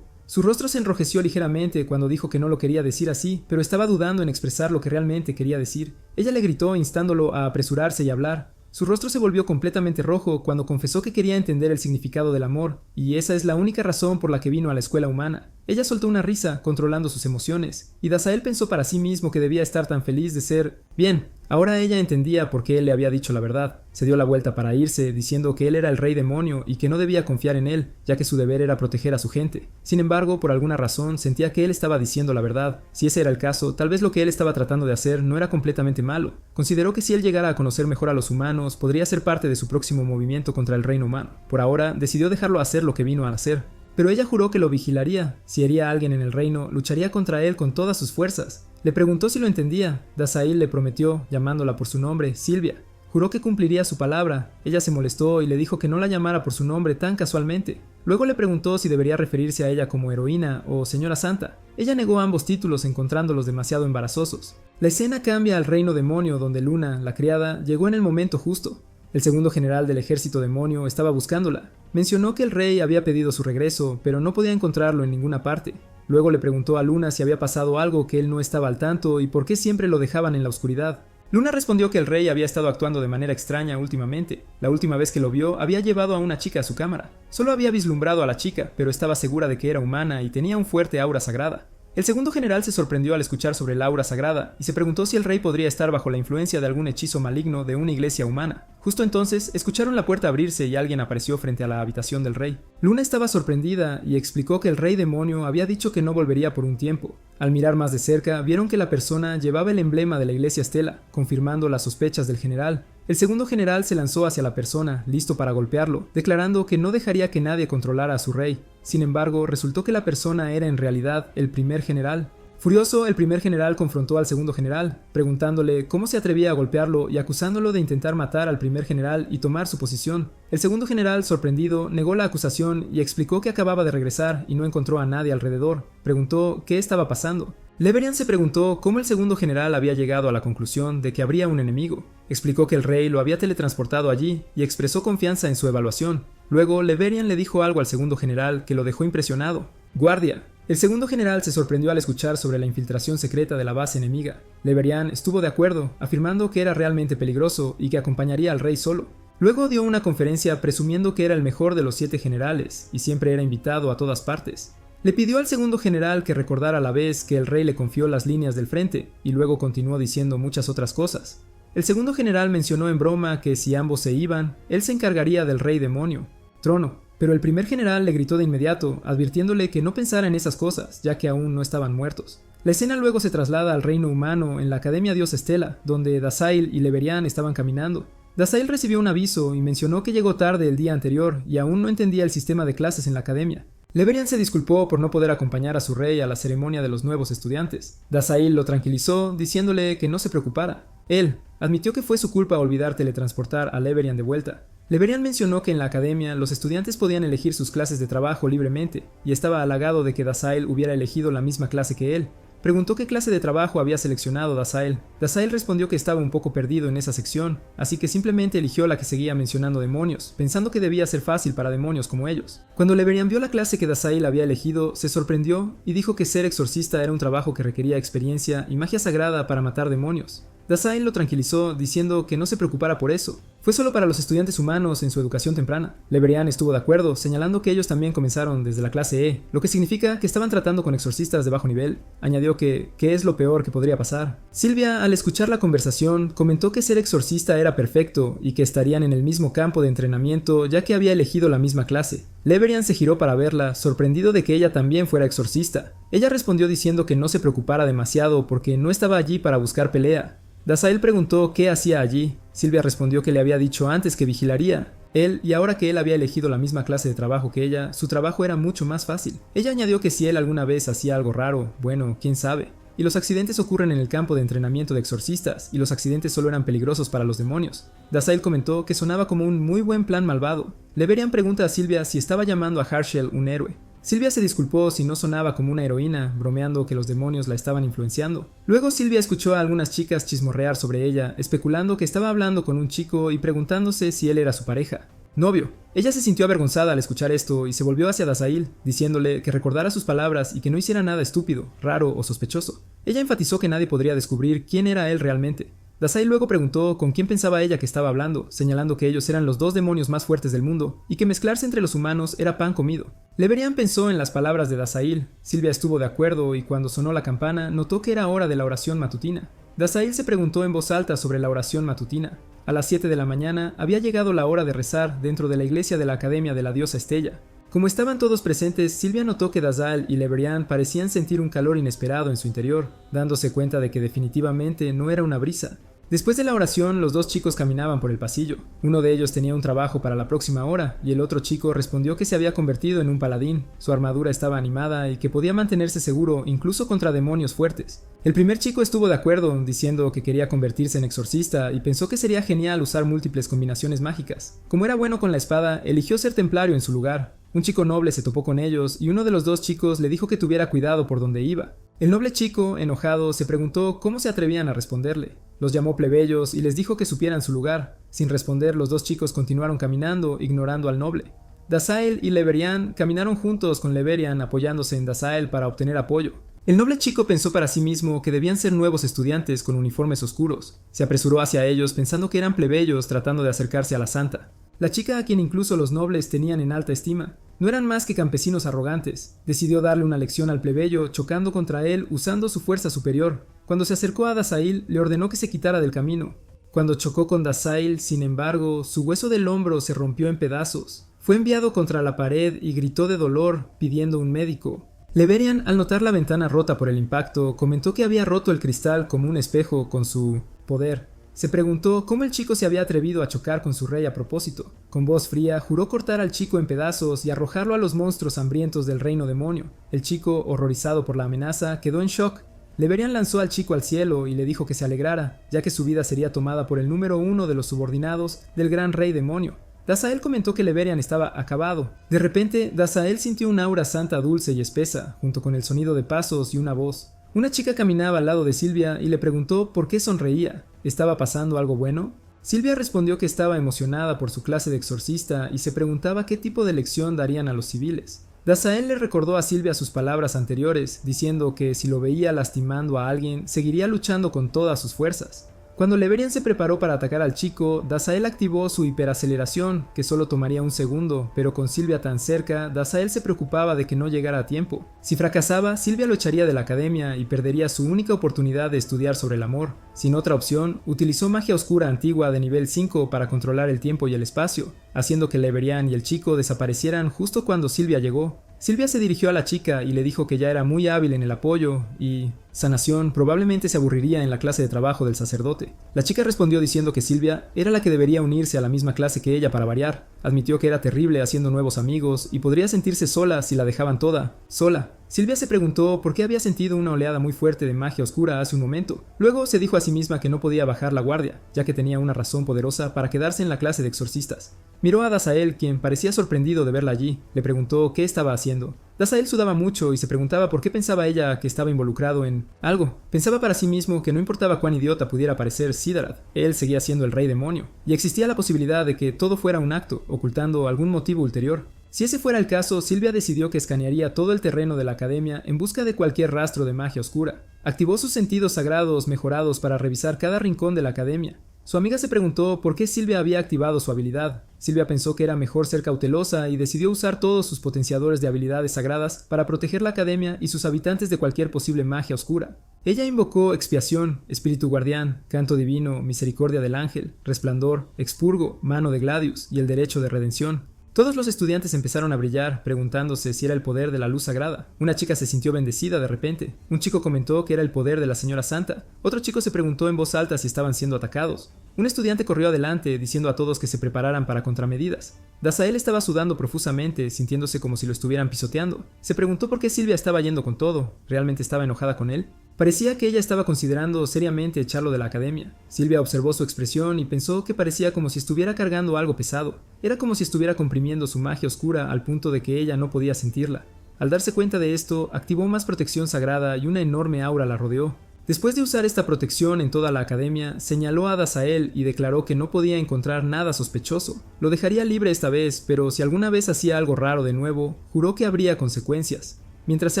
Su rostro se enrojeció ligeramente cuando dijo que no lo quería decir así, pero estaba dudando en expresar lo que realmente quería decir. Ella le gritó instándolo a apresurarse y hablar. Su rostro se volvió completamente rojo cuando confesó que quería entender el significado del amor, y esa es la única razón por la que vino a la escuela humana. Ella soltó una risa, controlando sus emociones, y Dazael pensó para sí mismo que debía estar tan feliz de ser... Bien, ahora ella entendía por qué él le había dicho la verdad. Se dio la vuelta para irse, diciendo que él era el rey demonio y que no debía confiar en él, ya que su deber era proteger a su gente. Sin embargo, por alguna razón, sentía que él estaba diciendo la verdad. Si ese era el caso, tal vez lo que él estaba tratando de hacer no era completamente malo. Consideró que si él llegara a conocer mejor a los humanos, podría ser parte de su próximo movimiento contra el reino humano. Por ahora, decidió dejarlo hacer lo que vino a hacer. Pero ella juró que lo vigilaría. Si hería a alguien en el reino, lucharía contra él con todas sus fuerzas. Le preguntó si lo entendía. Dazael le prometió, llamándola por su nombre, Silvia. Juró que cumpliría su palabra. Ella se molestó y le dijo que no la llamara por su nombre tan casualmente. Luego le preguntó si debería referirse a ella como heroína o señora santa. Ella negó ambos títulos, encontrándolos demasiado embarazosos. La escena cambia al reino demonio, donde Luna, la criada, llegó en el momento justo. El segundo general del ejército demonio estaba buscándola. Mencionó que el rey había pedido su regreso, pero no podía encontrarlo en ninguna parte. Luego le preguntó a Luna si había pasado algo que él no estaba al tanto y por qué siempre lo dejaban en la oscuridad. Luna respondió que el rey había estado actuando de manera extraña últimamente. La última vez que lo vio, había llevado a una chica a su cámara. Solo había vislumbrado a la chica, pero estaba segura de que era humana y tenía un fuerte aura sagrada. El segundo general se sorprendió al escuchar sobre el aura sagrada y se preguntó si el rey podría estar bajo la influencia de algún hechizo maligno de una iglesia humana. Justo entonces, escucharon la puerta abrirse y alguien apareció frente a la habitación del rey. Luna estaba sorprendida y explicó que el rey demonio había dicho que no volvería por un tiempo. Al mirar más de cerca, vieron que la persona llevaba el emblema de la iglesia Estela, confirmando las sospechas del general. El segundo general se lanzó hacia la persona, listo para golpearlo, declarando que no dejaría que nadie controlara a su rey. Sin embargo, resultó que la persona era en realidad el primer general. Furioso, el primer general confrontó al segundo general, preguntándole cómo se atrevía a golpearlo y acusándolo de intentar matar al primer general y tomar su posición. El segundo general, sorprendido, negó la acusación y explicó que acababa de regresar y no encontró a nadie alrededor. Preguntó qué estaba pasando. Leverian se preguntó cómo el segundo general había llegado a la conclusión de que habría un enemigo. Explicó que el rey lo había teletransportado allí y expresó confianza en su evaluación. Luego, Leverian le dijo algo al segundo general que lo dejó impresionado. «Guardia». El segundo general se sorprendió al escuchar sobre la infiltración secreta de la base enemiga. Leverian estuvo de acuerdo, afirmando que era realmente peligroso y que acompañaría al rey solo. Luego dio una conferencia presumiendo que era el mejor de los 7 generales y siempre era invitado a todas partes. Le pidió al segundo general que recordara a la vez que el rey le confió las líneas del frente y luego continuó diciendo muchas otras cosas. El segundo general mencionó en broma que si ambos se iban, él se encargaría del rey demonio, trono. Pero el primer general le gritó de inmediato, advirtiéndole que no pensara en esas cosas, ya que aún no estaban muertos. La escena luego se traslada al reino humano en la Academia Diosa Estela, donde Dasail y Leverian estaban caminando. Dasail recibió un aviso y mencionó que llegó tarde el día anterior y aún no entendía el sistema de clases en la academia. Leverian se disculpó por no poder acompañar a su rey a la ceremonia de los nuevos estudiantes. Dasail lo tranquilizó, diciéndole que no se preocupara. Él admitió que fue su culpa olvidar teletransportar a Leverian de vuelta. Leverian mencionó que en la academia los estudiantes podían elegir sus clases de trabajo libremente, y estaba halagado de que Dasail hubiera elegido la misma clase que él. Preguntó qué clase de trabajo había seleccionado Dasail. Dasail respondió que estaba un poco perdido en esa sección, así que simplemente eligió la que seguía mencionando demonios, pensando que debía ser fácil para demonios como ellos. Cuando Leverian vio la clase que Dasail había elegido, se sorprendió y dijo que ser exorcista era un trabajo que requería experiencia y magia sagrada para matar demonios. Dasail lo tranquilizó diciendo que no se preocupara por eso. Fue solo para los estudiantes humanos en su educación temprana. Leverian estuvo de acuerdo, señalando que ellos también comenzaron desde la clase E, lo que significa que estaban tratando con exorcistas de bajo nivel. Añadió que es lo peor que podría pasar. Silvia, al escuchar la conversación, comentó que ser exorcista era perfecto y que estarían en el mismo campo de entrenamiento ya que había elegido la misma clase. Leverian se giró para verla, sorprendido de que ella también fuera exorcista. Ella respondió diciendo que no se preocupara demasiado porque no estaba allí para buscar pelea. Dasail preguntó qué hacía allí. Silvia respondió que le había dicho antes que vigilaría. Él, y ahora que él había elegido la misma clase de trabajo que ella, su trabajo era mucho más fácil. Ella añadió que si él alguna vez hacía algo raro, bueno, quién sabe. Y los accidentes ocurren en el campo de entrenamiento de exorcistas, y los accidentes solo eran peligrosos para los demonios. Dasail comentó que sonaba como un muy buen plan malvado. Leverian pregunta a Silvia si estaba llamando a Harshel un héroe. Silvia se disculpó si no sonaba como una heroína, bromeando que los demonios la estaban influenciando. Luego Silvia escuchó a algunas chicas chismorrear sobre ella, especulando que estaba hablando con un chico y preguntándose si él era su pareja. Novio. Ella se sintió avergonzada al escuchar esto y se volvió hacia Dasail, diciéndole que recordara sus palabras y que no hiciera nada estúpido, raro o sospechoso. Ella enfatizó que nadie podría descubrir quién era él realmente. Dasail luego preguntó con quién pensaba ella que estaba hablando, señalando que ellos eran los 2 demonios más fuertes del mundo y que mezclarse entre los humanos era pan comido. Leverian pensó en las palabras de Dasail. Silvia estuvo de acuerdo y cuando sonó la campana notó que era hora de la oración matutina. Dasail se preguntó en voz alta sobre la oración matutina. A las 7 de la mañana había llegado la hora de rezar dentro de la iglesia de la Academia de la Diosa Estella. Como estaban todos presentes, Silvia notó que Dasail y Leverian parecían sentir un calor inesperado en su interior, dándose cuenta de que definitivamente no era una brisa. Después de la oración, los 2 chicos caminaban por el pasillo. Uno de ellos tenía un trabajo para la próxima hora, y el otro chico respondió que se había convertido en un paladín. Su armadura estaba animada y que podía mantenerse seguro incluso contra demonios fuertes. El primer chico estuvo de acuerdo, diciendo que quería convertirse en exorcista y pensó que sería genial usar múltiples combinaciones mágicas. Como era bueno con la espada, eligió ser templario en su lugar. Un chico noble se topó con ellos y uno de los 2 chicos le dijo que tuviera cuidado por donde iba. El noble chico, enojado, se preguntó cómo se atrevían a responderle. Los llamó plebeyos y les dijo que supieran su lugar. Sin responder, los 2 chicos continuaron caminando, ignorando al noble. Dasail y Leverian caminaron juntos con Leverian apoyándose en Dasail para obtener apoyo. El noble chico pensó para sí mismo que debían ser nuevos estudiantes con uniformes oscuros. Se apresuró hacia ellos pensando que eran plebeyos tratando de acercarse a la santa. La chica a quien incluso los nobles tenían en alta estima. No eran más que campesinos arrogantes. Decidió darle una lección al plebeyo chocando contra él usando su fuerza superior. Cuando se acercó a Dasail, le ordenó que se quitara del camino. Cuando chocó con Dasail, sin embargo, su hueso del hombro se rompió en pedazos. Fue enviado contra la pared y gritó de dolor, pidiendo un médico. Leverian, al notar la ventana rota por el impacto, comentó que había roto el cristal como un espejo con su poder. Se preguntó cómo el chico se había atrevido a chocar con su rey a propósito. Con voz fría, juró cortar al chico en pedazos y arrojarlo a los monstruos hambrientos del reino demonio. El chico, horrorizado por la amenaza, quedó en shock. Leverian lanzó al chico al cielo y le dijo que se alegrara, ya que su vida sería tomada por el número 1 de los subordinados del gran rey demonio. Dazael comentó que Leverian estaba acabado. De repente, Dazael sintió un aura santa dulce y espesa, junto con el sonido de pasos y una voz. Una chica caminaba al lado de Silvia y le preguntó por qué sonreía. ¿Estaba pasando algo bueno? Silvia respondió que estaba emocionada por su clase de exorcista y se preguntaba qué tipo de lección darían a los civiles. Dazael le recordó a Silvia sus palabras anteriores, diciendo que si lo veía lastimando a alguien, seguiría luchando con todas sus fuerzas. Cuando Leverian se preparó para atacar al chico, Dazael activó su hiperaceleración, que solo tomaría un segundo, pero con Silvia tan cerca, Dazael se preocupaba de que no llegara a tiempo. Si fracasaba, Silvia lo echaría de la academia y perdería su única oportunidad de estudiar sobre el amor. Sin otra opción, utilizó magia oscura antigua de nivel 5 para controlar el tiempo y el espacio, haciendo que Leverian y el chico desaparecieran justo cuando Silvia llegó. Silvia se dirigió a la chica y le dijo que ya era muy hábil en el apoyo y... Sanación probablemente se aburriría en la clase de trabajo del sacerdote. La chica respondió diciendo que Silvia era la que debería unirse a la misma clase que ella para variar. Admitió que era terrible haciendo nuevos amigos y podría sentirse sola si la dejaban toda, sola. Silvia se preguntó por qué había sentido una oleada muy fuerte de magia oscura hace un momento. Luego se dijo a sí misma que no podía bajar la guardia, ya que tenía una razón poderosa para quedarse en la clase de exorcistas. Miró a Dazael, quien parecía sorprendido de verla allí. Le preguntó qué estaba haciendo. Dazael sudaba mucho y se preguntaba por qué pensaba ella que estaba involucrado en algo. Pensaba para sí mismo que no importaba cuán idiota pudiera parecer Sidarath, él seguía siendo el rey demonio, y existía la posibilidad de que todo fuera un acto, ocultando algún motivo ulterior. Si ese fuera el caso, Silvia decidió que escanearía todo el terreno de la academia en busca de cualquier rastro de magia oscura. Activó sus sentidos sagrados mejorados para revisar cada rincón de la academia. Su amiga se preguntó por qué Silvia había activado su habilidad. Silvia pensó que era mejor ser cautelosa y decidió usar todos sus potenciadores de habilidades sagradas para proteger la academia y sus habitantes de cualquier posible magia oscura. Ella invocó expiación, espíritu guardián, canto divino, misericordia del ángel, resplandor, expurgo, mano de Gladius y el derecho de redención. Todos los estudiantes empezaron a brillar, preguntándose si era el poder de la luz sagrada. Una chica se sintió bendecida de repente. Un chico comentó que era el poder de la señora Santa. Otro chico se preguntó en voz alta si estaban siendo atacados. Un estudiante corrió adelante, diciendo a todos que se prepararan para contramedidas. Dazael estaba sudando profusamente, sintiéndose como si lo estuvieran pisoteando. Se preguntó por qué Silvia estaba yendo con todo. ¿Realmente estaba enojada con él? Parecía que ella estaba considerando seriamente echarlo de la academia. Silvia observó su expresión y pensó que parecía como si estuviera cargando algo pesado. Era como si estuviera comprimiendo su magia oscura al punto de que ella no podía sentirla. Al darse cuenta de esto, activó más protección sagrada y una enorme aura la rodeó. Después de usar esta protección en toda la academia, señaló a Dazael y declaró que no podía encontrar nada sospechoso. Lo dejaría libre esta vez, pero si alguna vez hacía algo raro de nuevo, juró que habría consecuencias. Mientras se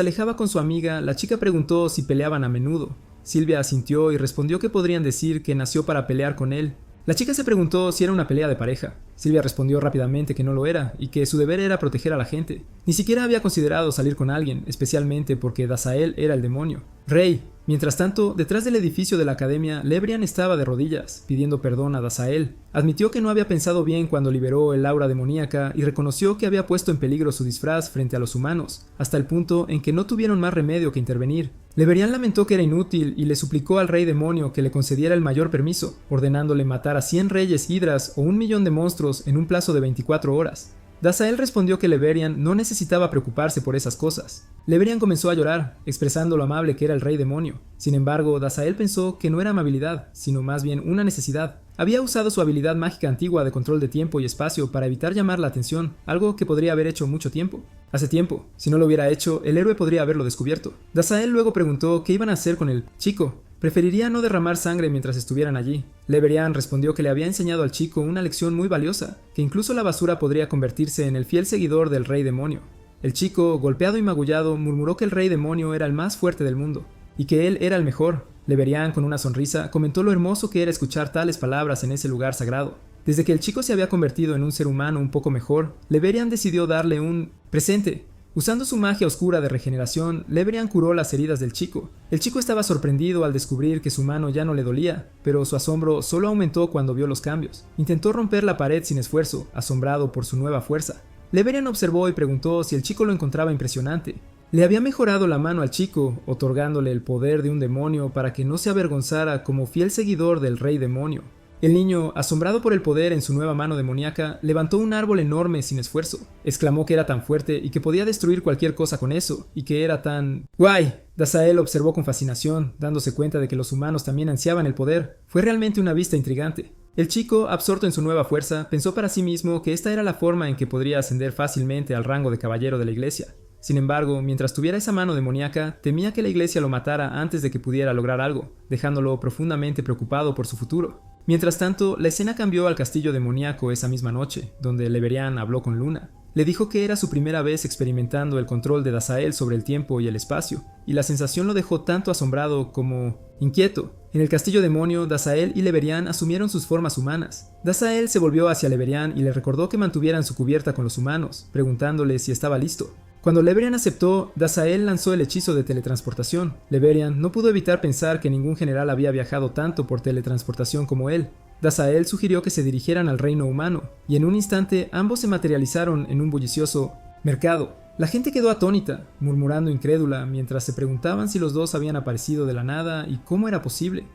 alejaba con su amiga, la chica preguntó si peleaban a menudo. Silvia asintió y respondió que podrían decir que nació para pelear con él. La chica se preguntó si era una pelea de pareja. Silvia respondió rápidamente que no lo era y que su deber era proteger a la gente. Ni siquiera había considerado salir con alguien, especialmente porque Dazael era el demonio. Rey. Mientras tanto, detrás del edificio de la academia, Leverian estaba de rodillas, pidiendo perdón a Dazael. Admitió que no había pensado bien cuando liberó el aura demoníaca y reconoció que había puesto en peligro su disfraz frente a los humanos, hasta el punto en que no tuvieron más remedio que intervenir. Leverian lamentó que era inútil y le suplicó al rey demonio que le concediera el mayor permiso, ordenándole matar a 100 reyes hidras o 1.000.000 de monstruos en un plazo de 24 horas. Dazael respondió que Leverian no necesitaba preocuparse por esas cosas. Leverian comenzó a llorar, expresando lo amable que era el rey demonio. Sin embargo, Dazael pensó que no era amabilidad, sino más bien una necesidad. Había usado su habilidad mágica antigua de control de tiempo y espacio para evitar llamar la atención, algo que podría haber hecho mucho tiempo. Hace tiempo, si no lo hubiera hecho, el héroe podría haberlo descubierto. Dazael luego preguntó qué iban a hacer con el chico. Preferiría no derramar sangre mientras estuvieran allí. Leverian respondió que le había enseñado al chico una lección muy valiosa, que incluso la basura podría convertirse en el fiel seguidor del rey demonio. El chico, golpeado y magullado, murmuró que el rey demonio era el más fuerte del mundo, y que él era el mejor. Leverian, con una sonrisa, comentó lo hermoso que era escuchar tales palabras en ese lugar sagrado. Desde que el chico se había convertido en un ser humano un poco mejor, Leverian decidió darle un presente. Usando su magia oscura de regeneración, Leverian curó las heridas del chico. El chico estaba sorprendido al descubrir que su mano ya no le dolía, pero su asombro solo aumentó cuando vio los cambios. Intentó romper la pared sin esfuerzo, asombrado por su nueva fuerza. Leverian observó y preguntó si el chico lo encontraba impresionante. Le había mejorado la mano al chico, otorgándole el poder de un demonio para que no se avergonzara como fiel seguidor del rey demonio. El niño, asombrado por el poder en su nueva mano demoníaca, levantó un árbol enorme sin esfuerzo. Exclamó que era tan fuerte y que podía destruir cualquier cosa con eso, y que era tan... ¡Guay! Dazael observó con fascinación, dándose cuenta de que los humanos también ansiaban el poder. Fue realmente una vista intrigante. El chico, absorto en su nueva fuerza, pensó para sí mismo que esta era la forma en que podría ascender fácilmente al rango de caballero de la iglesia. Sin embargo, mientras tuviera esa mano demoníaca, temía que la iglesia lo matara antes de que pudiera lograr algo, dejándolo profundamente preocupado por su futuro. Mientras tanto, la escena cambió al castillo demoníaco esa misma noche, donde Leverian habló con Luna. Le dijo que era su primera vez experimentando el control de Dazael sobre el tiempo y el espacio, y la sensación lo dejó tanto asombrado como inquieto. En el castillo demonio, Dazael y Leverian asumieron sus formas humanas. Dazael se volvió hacia Leverian y le recordó que mantuvieran su cubierta con los humanos, preguntándole si estaba listo. Cuando Leverian aceptó, Dazael lanzó el hechizo de teletransportación. Leverian no pudo evitar pensar que ningún general había viajado tanto por teletransportación como él. Dazael sugirió que se dirigieran al reino humano, y en un instante ambos se materializaron en un bullicioso mercado. La gente quedó atónita, murmurando incrédula, mientras se preguntaban si los dos habían aparecido de la nada y cómo era posible.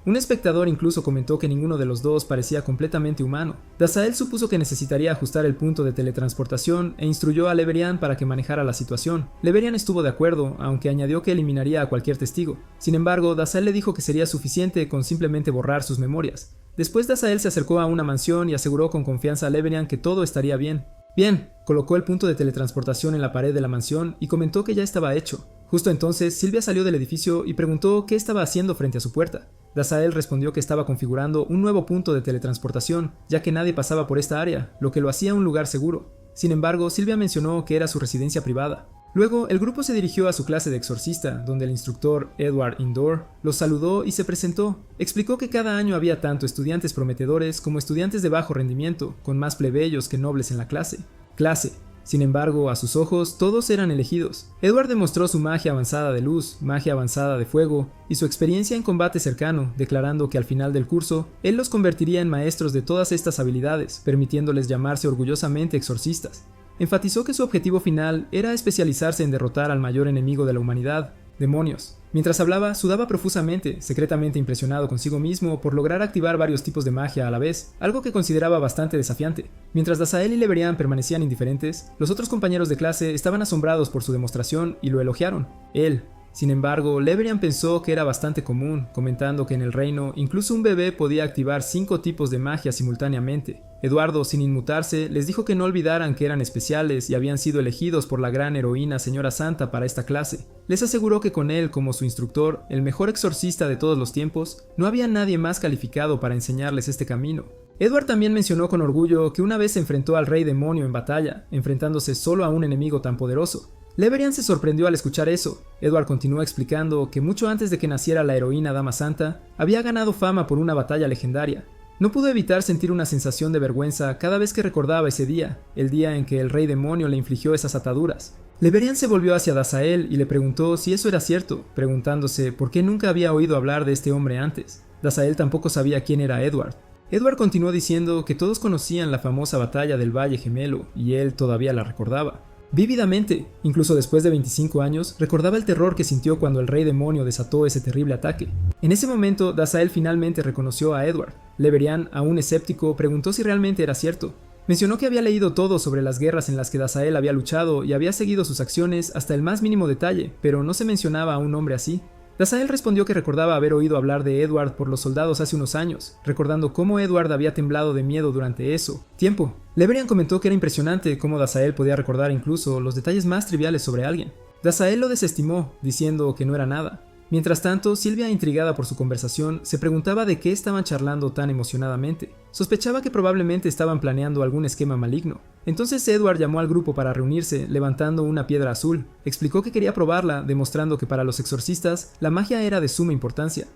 Un espectador incluso comentó que ninguno de los dos parecía completamente humano. Dazael supuso que necesitaría ajustar el punto de teletransportación e instruyó a Leverian para que manejara la situación. Leverian estuvo de acuerdo, aunque añadió que eliminaría a cualquier testigo. Sin embargo, Dazael le dijo que sería suficiente con simplemente borrar sus memorias. Después Dazael se acercó a una mansión y aseguró con confianza a Leverian que todo estaría bien. Bien, colocó el punto de teletransportación en la pared de la mansión y comentó que ya estaba hecho. Justo entonces, Silvia salió del edificio y preguntó qué estaba haciendo frente a su puerta. Dazael respondió que estaba configurando un nuevo punto de teletransportación, ya que nadie pasaba por esta área, lo que lo hacía un lugar seguro. Sin embargo, Silvia mencionó que era su residencia privada. Luego, el grupo se dirigió a su clase de exorcista, donde el instructor Edward Indor los saludó y se presentó. Explicó que cada año había tanto estudiantes prometedores como estudiantes de bajo rendimiento, con más plebeyos que nobles en la clase. Sin embargo, a sus ojos, todos eran elegidos. Edward demostró su magia avanzada de luz, magia avanzada de fuego, y su experiencia en combate cercano, declarando que al final del curso, él los convertiría en maestros de todas estas habilidades, permitiéndoles llamarse orgullosamente exorcistas. Enfatizó que su objetivo final era especializarse en derrotar al mayor enemigo de la humanidad, demonios. Mientras hablaba, sudaba profusamente, secretamente impresionado consigo mismo por lograr activar varios tipos de magia a la vez, algo que consideraba bastante desafiante. Mientras Dazael y Leverian permanecían indiferentes, los otros compañeros de clase estaban asombrados por su demostración y lo elogiaron. Sin embargo, Leverian pensó que era bastante común, comentando que en el reino incluso un bebé podía activar 5 tipos de magia simultáneamente. Eduardo, sin inmutarse, les dijo que no olvidaran que eran especiales y habían sido elegidos por la gran heroína Señora Santa para esta clase. Les aseguró que con él como su instructor, el mejor exorcista de todos los tiempos, no había nadie más calificado para enseñarles este camino. Edward también mencionó con orgullo que una vez se enfrentó al rey demonio en batalla, enfrentándose solo a un enemigo tan poderoso. Leverian se sorprendió al escuchar eso. Edward continuó explicando que mucho antes de que naciera la heroína Dama Santa, había ganado fama por una batalla legendaria. No pudo evitar sentir una sensación de vergüenza cada vez que recordaba ese día, el día en que el rey demonio le infligió esas ataduras. Leverian se volvió hacia Dazael y le preguntó si eso era cierto, preguntándose por qué nunca había oído hablar de este hombre antes. Dazael tampoco sabía quién era Edward. Edward continuó diciendo que todos conocían la famosa batalla del Valle Gemelo y él todavía la recordaba. Vívidamente, incluso después de 25 años, recordaba el terror que sintió cuando el rey demonio desató ese terrible ataque. En ese momento, Dazael finalmente reconoció a Edward. Leverian, aún escéptico, preguntó si realmente era cierto. Mencionó que había leído todo sobre las guerras en las que Dazael había luchado y había seguido sus acciones hasta el más mínimo detalle, pero no se mencionaba a un hombre así. Dazael respondió que recordaba haber oído hablar de Edward por los soldados hace unos años, recordando cómo Edward había temblado de miedo durante eso tiempo. Leverian comentó que era impresionante cómo Dazael podía recordar incluso los detalles más triviales sobre alguien. Dazael lo desestimó, diciendo que no era nada. Mientras tanto, Silvia, intrigada por su conversación, se preguntaba de qué estaban charlando tan emocionadamente. Sospechaba que probablemente estaban planeando algún esquema maligno. Entonces Edward llamó al grupo para reunirse, levantando una piedra azul. Explicó que quería probarla, demostrando que para los exorcistas, la magia era de suma importancia.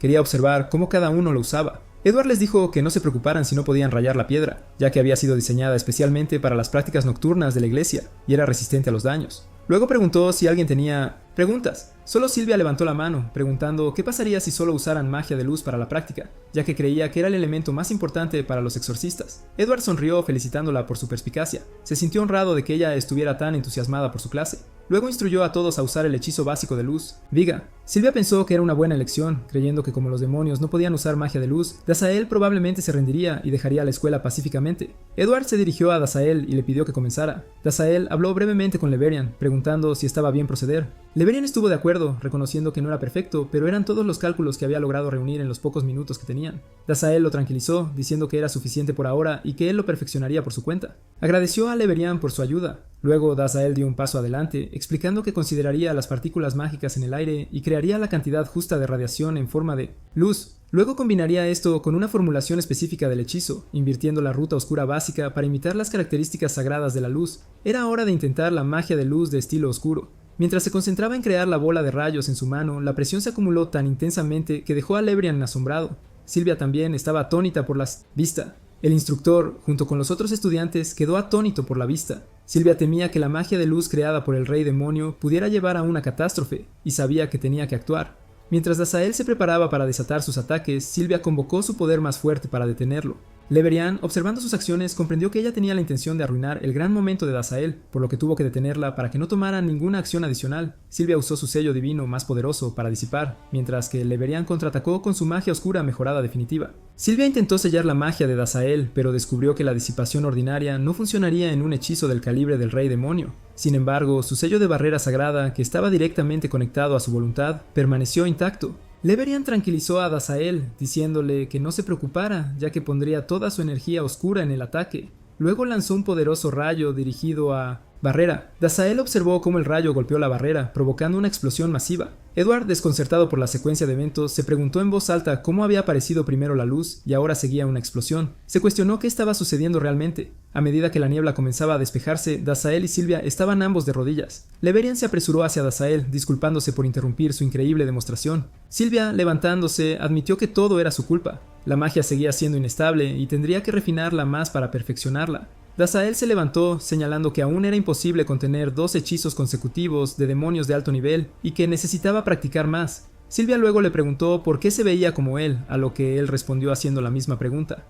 Quería observar cómo cada uno lo usaba. Edward les dijo que no se preocuparan si no podían rayar la piedra, ya que había sido diseñada especialmente para las prácticas nocturnas de la iglesia, y era resistente a los daños. Luego preguntó si alguien tenía preguntas. Solo Silvia levantó la mano, preguntando qué pasaría si solo usaran magia de luz para la práctica, ya que creía que era el elemento más importante para los exorcistas. Edward sonrió felicitándola por su perspicacia. Se sintió honrado de que ella estuviera tan entusiasmada por su clase. Luego instruyó a todos a usar el hechizo básico de luz, Viga. Silvia pensó que era una buena elección, creyendo que como los demonios no podían usar magia de luz, Dazael probablemente se rendiría y dejaría la escuela pacíficamente. Edward se dirigió a Dazael y le pidió que comenzara. Dazael habló brevemente con Leverian, preguntando si estaba bien proceder. Leverian estuvo de acuerdo, reconociendo que no era perfecto, pero eran todos los cálculos que había logrado reunir en los pocos minutos que tenían. Dazael lo tranquilizó, diciendo que era suficiente por ahora y que él lo perfeccionaría por su cuenta. Agradeció a Leverian por su ayuda. Luego Dazael dio un paso adelante, explicando que consideraría las partículas mágicas en el aire y crearía la cantidad justa de radiación en forma de luz. Luego combinaría esto con una formulación específica del hechizo, invirtiendo la ruta oscura básica para imitar las características sagradas de la luz. Era hora de intentar la magia de luz de estilo oscuro. Mientras se concentraba en crear la bola de rayos en su mano, la presión se acumuló tan intensamente que dejó a Leverian asombrado. Silvia también estaba atónita por la vista. El instructor, junto con los otros estudiantes, quedó atónito por la vista. Silvia temía que la magia de luz creada por el rey demonio pudiera llevar a una catástrofe, y sabía que tenía que actuar. Mientras Dazael se preparaba para desatar sus ataques, Silvia convocó su poder más fuerte para detenerlo. Leverian, observando sus acciones, comprendió que ella tenía la intención de arruinar el gran momento de Dazael, por lo que tuvo que detenerla para que no tomara ninguna acción adicional. Silvia usó su sello divino más poderoso para disipar, mientras que Leverian contraatacó con su magia oscura mejorada definitiva. Silvia intentó sellar la magia de Dazael, pero descubrió que la disipación ordinaria no funcionaría en un hechizo del calibre del rey demonio. Sin embargo, su sello de barrera sagrada, que estaba directamente conectado a su voluntad, permaneció intacto. Leverian tranquilizó a Dazael, diciéndole que no se preocupara, ya que pondría toda su energía oscura en el ataque. Luego lanzó un poderoso rayo dirigido a barrera. Dazael observó cómo el rayo golpeó la barrera, provocando una explosión masiva. Edward, desconcertado por la secuencia de eventos, se preguntó en voz alta cómo había aparecido primero la luz y ahora seguía una explosión. Se cuestionó qué estaba sucediendo realmente. A medida que la niebla comenzaba a despejarse, Dazael y Silvia estaban ambos de rodillas. Leverian se apresuró hacia Dazael, disculpándose por interrumpir su increíble demostración. Silvia, levantándose, admitió que todo era su culpa. La magia seguía siendo inestable y tendría que refinarla más para perfeccionarla. Dazael se levantó, señalando que aún era imposible contener 2 hechizos consecutivos de demonios de alto nivel y que necesitaba practicar más. Silvia luego le preguntó por qué se veía como él, a lo que él respondió haciendo la misma pregunta.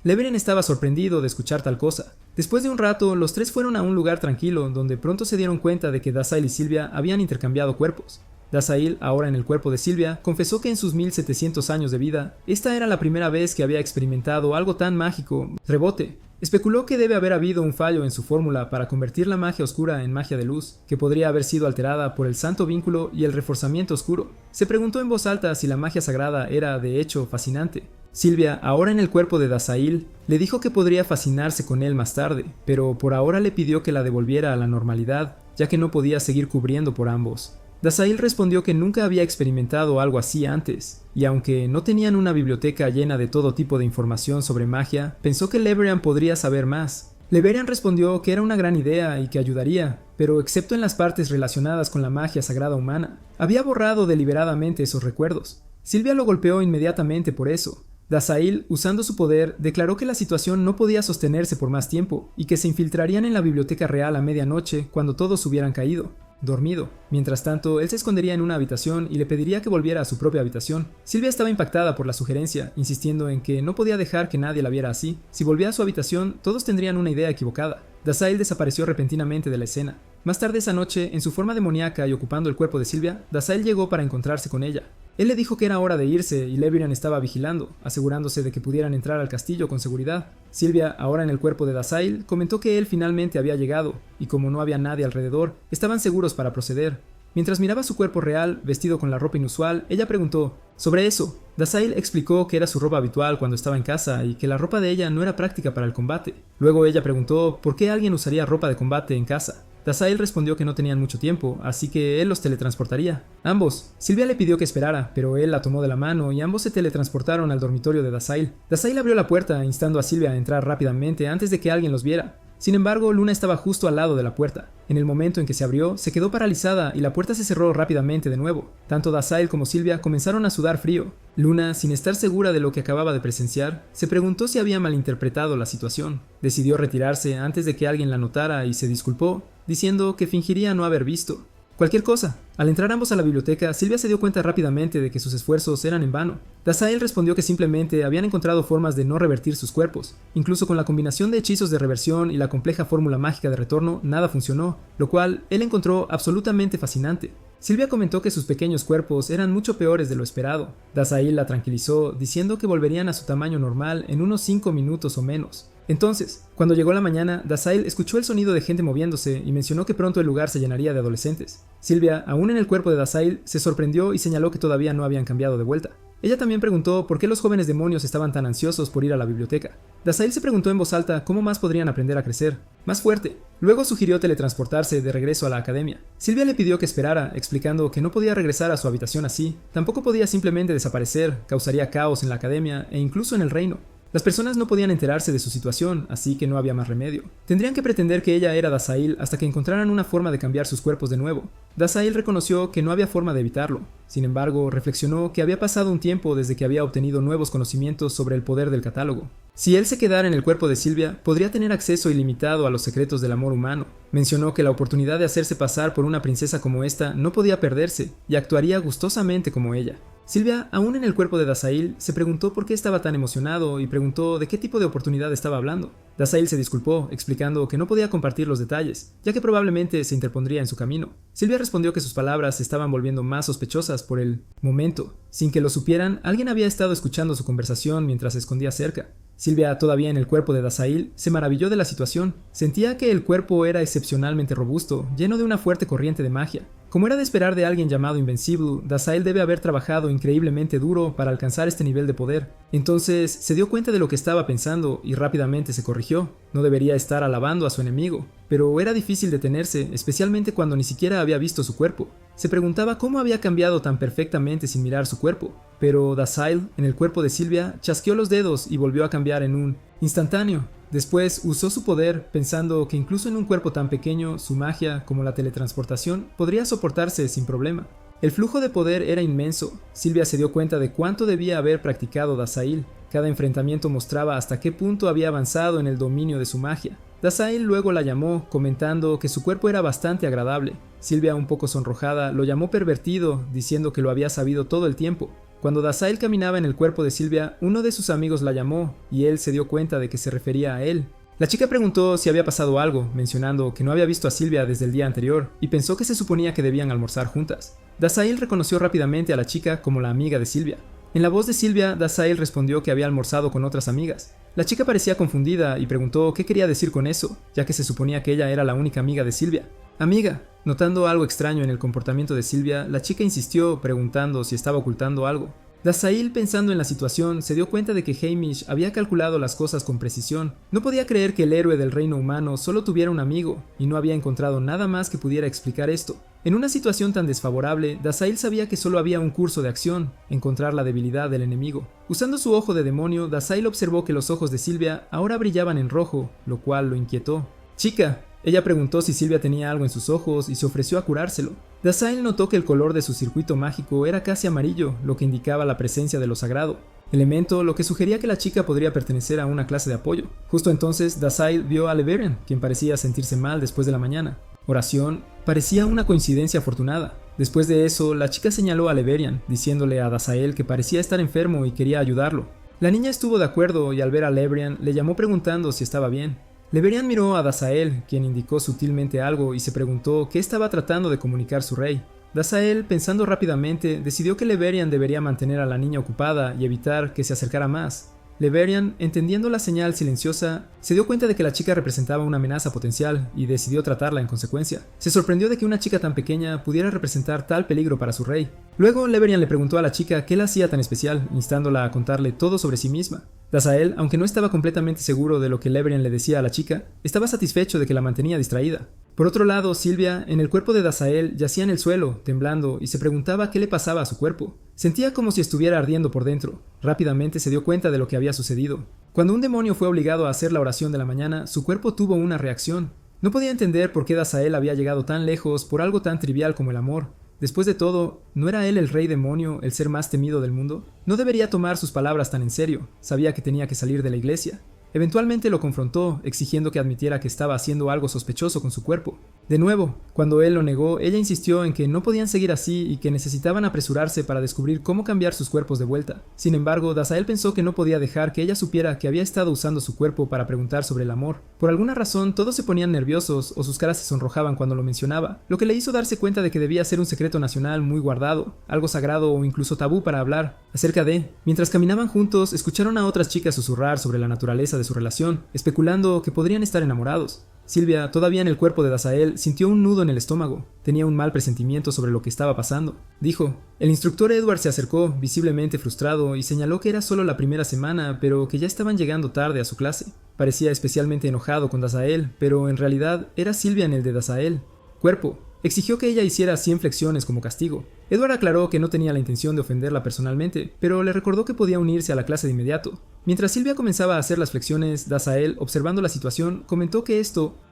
Leverian estaba sorprendido de escuchar tal cosa. Después de un rato, los tres fueron a un lugar tranquilo, donde pronto se dieron cuenta de que Dazael y Silvia habían intercambiado cuerpos. Dazael, ahora en el cuerpo de Silvia, confesó que en sus 1700 años de vida, esta era la primera vez que había experimentado algo tan mágico. Rebote. Especuló que debe haber habido un fallo en su fórmula para convertir la magia oscura en magia de luz, que podría haber sido alterada por el santo vínculo y el reforzamiento oscuro. Se preguntó en voz alta si la magia sagrada era, de hecho, fascinante. Silvia, ahora en el cuerpo de Dazael, le dijo que podría fascinarse con él más tarde, pero por ahora le pidió que la devolviera a la normalidad, ya que no podía seguir cubriendo por ambos. Dazael respondió que nunca había experimentado algo así antes, y aunque no tenían una biblioteca llena de todo tipo de información sobre magia, pensó que Leverian podría saber más. Leverian respondió que era una gran idea y que ayudaría, pero excepto en las partes relacionadas con la magia sagrada humana. Había borrado deliberadamente esos recuerdos. Silvia lo golpeó inmediatamente por eso. Dazael, usando su poder, declaró que la situación no podía sostenerse por más tiempo, y que se infiltrarían en la biblioteca real a medianoche cuando todos hubieran caído. Dormido. Mientras tanto, él se escondería en una habitación y le pediría que volviera a su propia habitación. Silvia estaba impactada por la sugerencia, insistiendo en que no podía dejar que nadie la viera así. Si volvía a su habitación, todos tendrían una idea equivocada. Dazael desapareció repentinamente de la escena. Más tarde esa noche, en su forma demoníaca y ocupando el cuerpo de Silvia, Dazael llegó para encontrarse con ella. Él le dijo que era hora de irse y Leverian estaba vigilando, asegurándose de que pudieran entrar al castillo con seguridad. Silvia, ahora en el cuerpo de Dazael, comentó que él finalmente había llegado, y como no había nadie alrededor, estaban seguros para proceder. Mientras miraba su cuerpo real, vestido con la ropa inusual, ella preguntó sobre eso. Dazael explicó que era su ropa habitual cuando estaba en casa y que la ropa de ella no era práctica para el combate. Luego ella preguntó por qué alguien usaría ropa de combate en casa. Dazael respondió que no tenían mucho tiempo, así que él los teletransportaría. Ambos. Silvia le pidió que esperara, pero él la tomó de la mano y ambos se teletransportaron al dormitorio de Dazael. Dazael abrió la puerta, instando a Silvia a entrar rápidamente antes de que alguien los viera. Sin embargo, Luna estaba justo al lado de la puerta. En el momento en que se abrió, se quedó paralizada y la puerta se cerró rápidamente de nuevo. Tanto Dazael como Silvia comenzaron a sudar frío. Luna, sin estar segura de lo que acababa de presenciar, se preguntó si había malinterpretado la situación. Decidió retirarse antes de que alguien la notara y se disculpó, diciendo que fingiría no haber visto. Cualquier cosa. Al entrar ambos a la biblioteca, Silvia se dio cuenta rápidamente de que sus esfuerzos eran en vano. Dazael respondió que simplemente habían encontrado formas de no revertir sus cuerpos. Incluso con la combinación de hechizos de reversión y la compleja fórmula mágica de retorno, nada funcionó, lo cual él encontró absolutamente fascinante. Silvia comentó que sus pequeños cuerpos eran mucho peores de lo esperado. Dazael la tranquilizó, diciendo que volverían a su tamaño normal en unos 5 minutos o menos. Entonces, cuando llegó la mañana, Dazael escuchó el sonido de gente moviéndose y mencionó que pronto el lugar se llenaría de adolescentes. Silvia, aún en el cuerpo de Dazael, se sorprendió y señaló que todavía no habían cambiado de vuelta. Ella también preguntó por qué los jóvenes demonios estaban tan ansiosos por ir a la biblioteca. Dazael se preguntó en voz alta cómo más podrían aprender a crecer, más fuerte. Luego sugirió teletransportarse de regreso a la academia. Silvia le pidió que esperara, explicando que no podía regresar a su habitación así. Tampoco podía simplemente desaparecer, causaría caos en la academia e incluso en el reino. Las personas no podían enterarse de su situación, así que no había más remedio. Tendrían que pretender que ella era Dazael hasta que encontraran una forma de cambiar sus cuerpos de nuevo. Dazael reconoció que no había forma de evitarlo. Sin embargo, reflexionó que había pasado un tiempo desde que había obtenido nuevos conocimientos sobre el poder del catálogo. Si él se quedara en el cuerpo de Silvia, podría tener acceso ilimitado a los secretos del amor humano. Mencionó que la oportunidad de hacerse pasar por una princesa como esta no podía perderse, y actuaría gustosamente como ella. Silvia, aún en el cuerpo de Dazael, se preguntó por qué estaba tan emocionado y preguntó de qué tipo de oportunidad estaba hablando. Dazael se disculpó, explicando que no podía compartir los detalles, ya que probablemente se interpondría en su camino. Silvia respondió que sus palabras se estaban volviendo más sospechosas por el momento. Sin que lo supieran, alguien había estado escuchando su conversación mientras se escondía cerca. Silvia, todavía en el cuerpo de Dazael, se maravilló de la situación. Sentía que el cuerpo era excepcionalmente robusto, lleno de una fuerte corriente de magia. Como era de esperar de alguien llamado Invencible, Dazael debe haber trabajado increíblemente duro para alcanzar este nivel de poder. Entonces se dio cuenta de lo que estaba pensando y rápidamente se corrigió. No debería estar alabando a su enemigo, pero era difícil detenerse, especialmente cuando ni siquiera había visto su cuerpo. Se preguntaba cómo había cambiado tan perfectamente sin mirar su cuerpo, pero Dazael, en el cuerpo de Silvia, chasqueó los dedos y volvió a cambiar en un instantáneo. Después usó su poder, pensando que incluso en un cuerpo tan pequeño, su magia, como la teletransportación, podría soportarse sin problema. El flujo de poder era inmenso. Silvia se dio cuenta de cuánto debía haber practicado Dazael. Cada enfrentamiento mostraba hasta qué punto había avanzado en el dominio de su magia. Dazael luego la llamó, comentando que su cuerpo era bastante agradable. Silvia, un poco sonrojada, lo llamó pervertido, diciendo que lo había sabido todo el tiempo. Cuando Dazael caminaba en el cuerpo de Silvia, uno de sus amigos la llamó, y él se dio cuenta de que se refería a él. La chica preguntó si había pasado algo, mencionando que no había visto a Silvia desde el día anterior, y pensó que se suponía que debían almorzar juntas. Dazael reconoció rápidamente a la chica como la amiga de Silvia. En la voz de Silvia, Dazael respondió que había almorzado con otras amigas. La chica parecía confundida y preguntó qué quería decir con eso, ya que se suponía que ella era la única amiga de Silvia. Amiga. Notando algo extraño en el comportamiento de Silvia, la chica insistió, preguntando si estaba ocultando algo. Dazael, pensando en la situación, se dio cuenta de que Hamish había calculado las cosas con precisión. No podía creer que el héroe del reino humano solo tuviera un amigo, y no había encontrado nada más que pudiera explicar esto. En una situación tan desfavorable, Dazael sabía que solo había un curso de acción: encontrar la debilidad del enemigo. Usando su ojo de demonio, Dazael observó que los ojos de Silvia ahora brillaban en rojo, lo cual lo inquietó. «Chica», ella preguntó si Silvia tenía algo en sus ojos y se ofreció a curárselo. Dazael notó que el color de su circuito mágico era casi amarillo, lo que indicaba la presencia de lo sagrado. Elemento, lo que sugería que la chica podría pertenecer a una clase de apoyo. Justo entonces, Dazael vio a Leverian, quien parecía sentirse mal después de la mañana. Oración, parecía una coincidencia afortunada. Después de eso, la chica señaló a Leverian, diciéndole a Dazael que parecía estar enfermo y quería ayudarlo. La niña estuvo de acuerdo y al ver a Leverian, le llamó preguntando si estaba bien. Leverian miró a Dazael, quien indicó sutilmente algo y se preguntó qué estaba tratando de comunicar su rey. Dazael, pensando rápidamente, decidió que Leverian debería mantener a la niña ocupada y evitar que se acercara más. Leverian, entendiendo la señal silenciosa, se dio cuenta de que la chica representaba una amenaza potencial y decidió tratarla en consecuencia. Se sorprendió de que una chica tan pequeña pudiera representar tal peligro para su rey. Luego, Leverian le preguntó a la chica qué la hacía tan especial, instándola a contarle todo sobre sí misma. Dazael, aunque no estaba completamente seguro de lo que Leverian le decía a la chica, estaba satisfecho de que la mantenía distraída. Por otro lado, Silvia, en el cuerpo de Dazael, yacía en el suelo, temblando, y se preguntaba qué le pasaba a su cuerpo. Sentía como si estuviera ardiendo por dentro. Rápidamente se dio cuenta de lo que había sucedido. Cuando un demonio fue obligado a hacer la oración de la mañana, su cuerpo tuvo una reacción. No podía entender por qué Dazael había llegado tan lejos por algo tan trivial como el amor. Después de todo, ¿no era él el rey demonio, el ser más temido del mundo? No debería tomar sus palabras tan en serio. Sabía que tenía que salir de la iglesia. Eventualmente lo confrontó, exigiendo que admitiera que estaba haciendo algo sospechoso con su cuerpo. De nuevo, Cuando él lo negó, ella insistió en que no podían seguir así y que necesitaban apresurarse para descubrir cómo cambiar sus cuerpos de vuelta. Sin embargo, Dazael pensó que no podía dejar que ella supiera que había estado usando su cuerpo para preguntar sobre el amor. Por alguna razón, todos se ponían nerviosos o sus caras se sonrojaban cuando lo mencionaba, lo que le hizo darse cuenta de que debía ser un secreto nacional muy guardado, algo sagrado o incluso tabú para hablar acerca de. Mientras caminaban juntos, escucharon a otras chicas susurrar sobre la naturaleza de su relación, especulando que podrían estar enamorados. Silvia, todavía en el cuerpo de Dazael, sintió un nudo en el estómago. Tenía un mal presentimiento sobre lo que estaba pasando. Dijo. El instructor Edward se acercó, visiblemente frustrado, y señaló que era solo la primera semana, pero que ya estaban llegando tarde a su clase. Parecía especialmente enojado con Dazael, pero en realidad era Silvia en el de Dazael. Cuerpo. Exigió que ella hiciera 100 flexiones como castigo. Edward aclaró que no tenía la intención de ofenderla personalmente, pero le recordó que podía unirse a la clase de inmediato. Mientras Silvia comenzaba a hacer las flexiones, Dazael, observando la situación, comentó que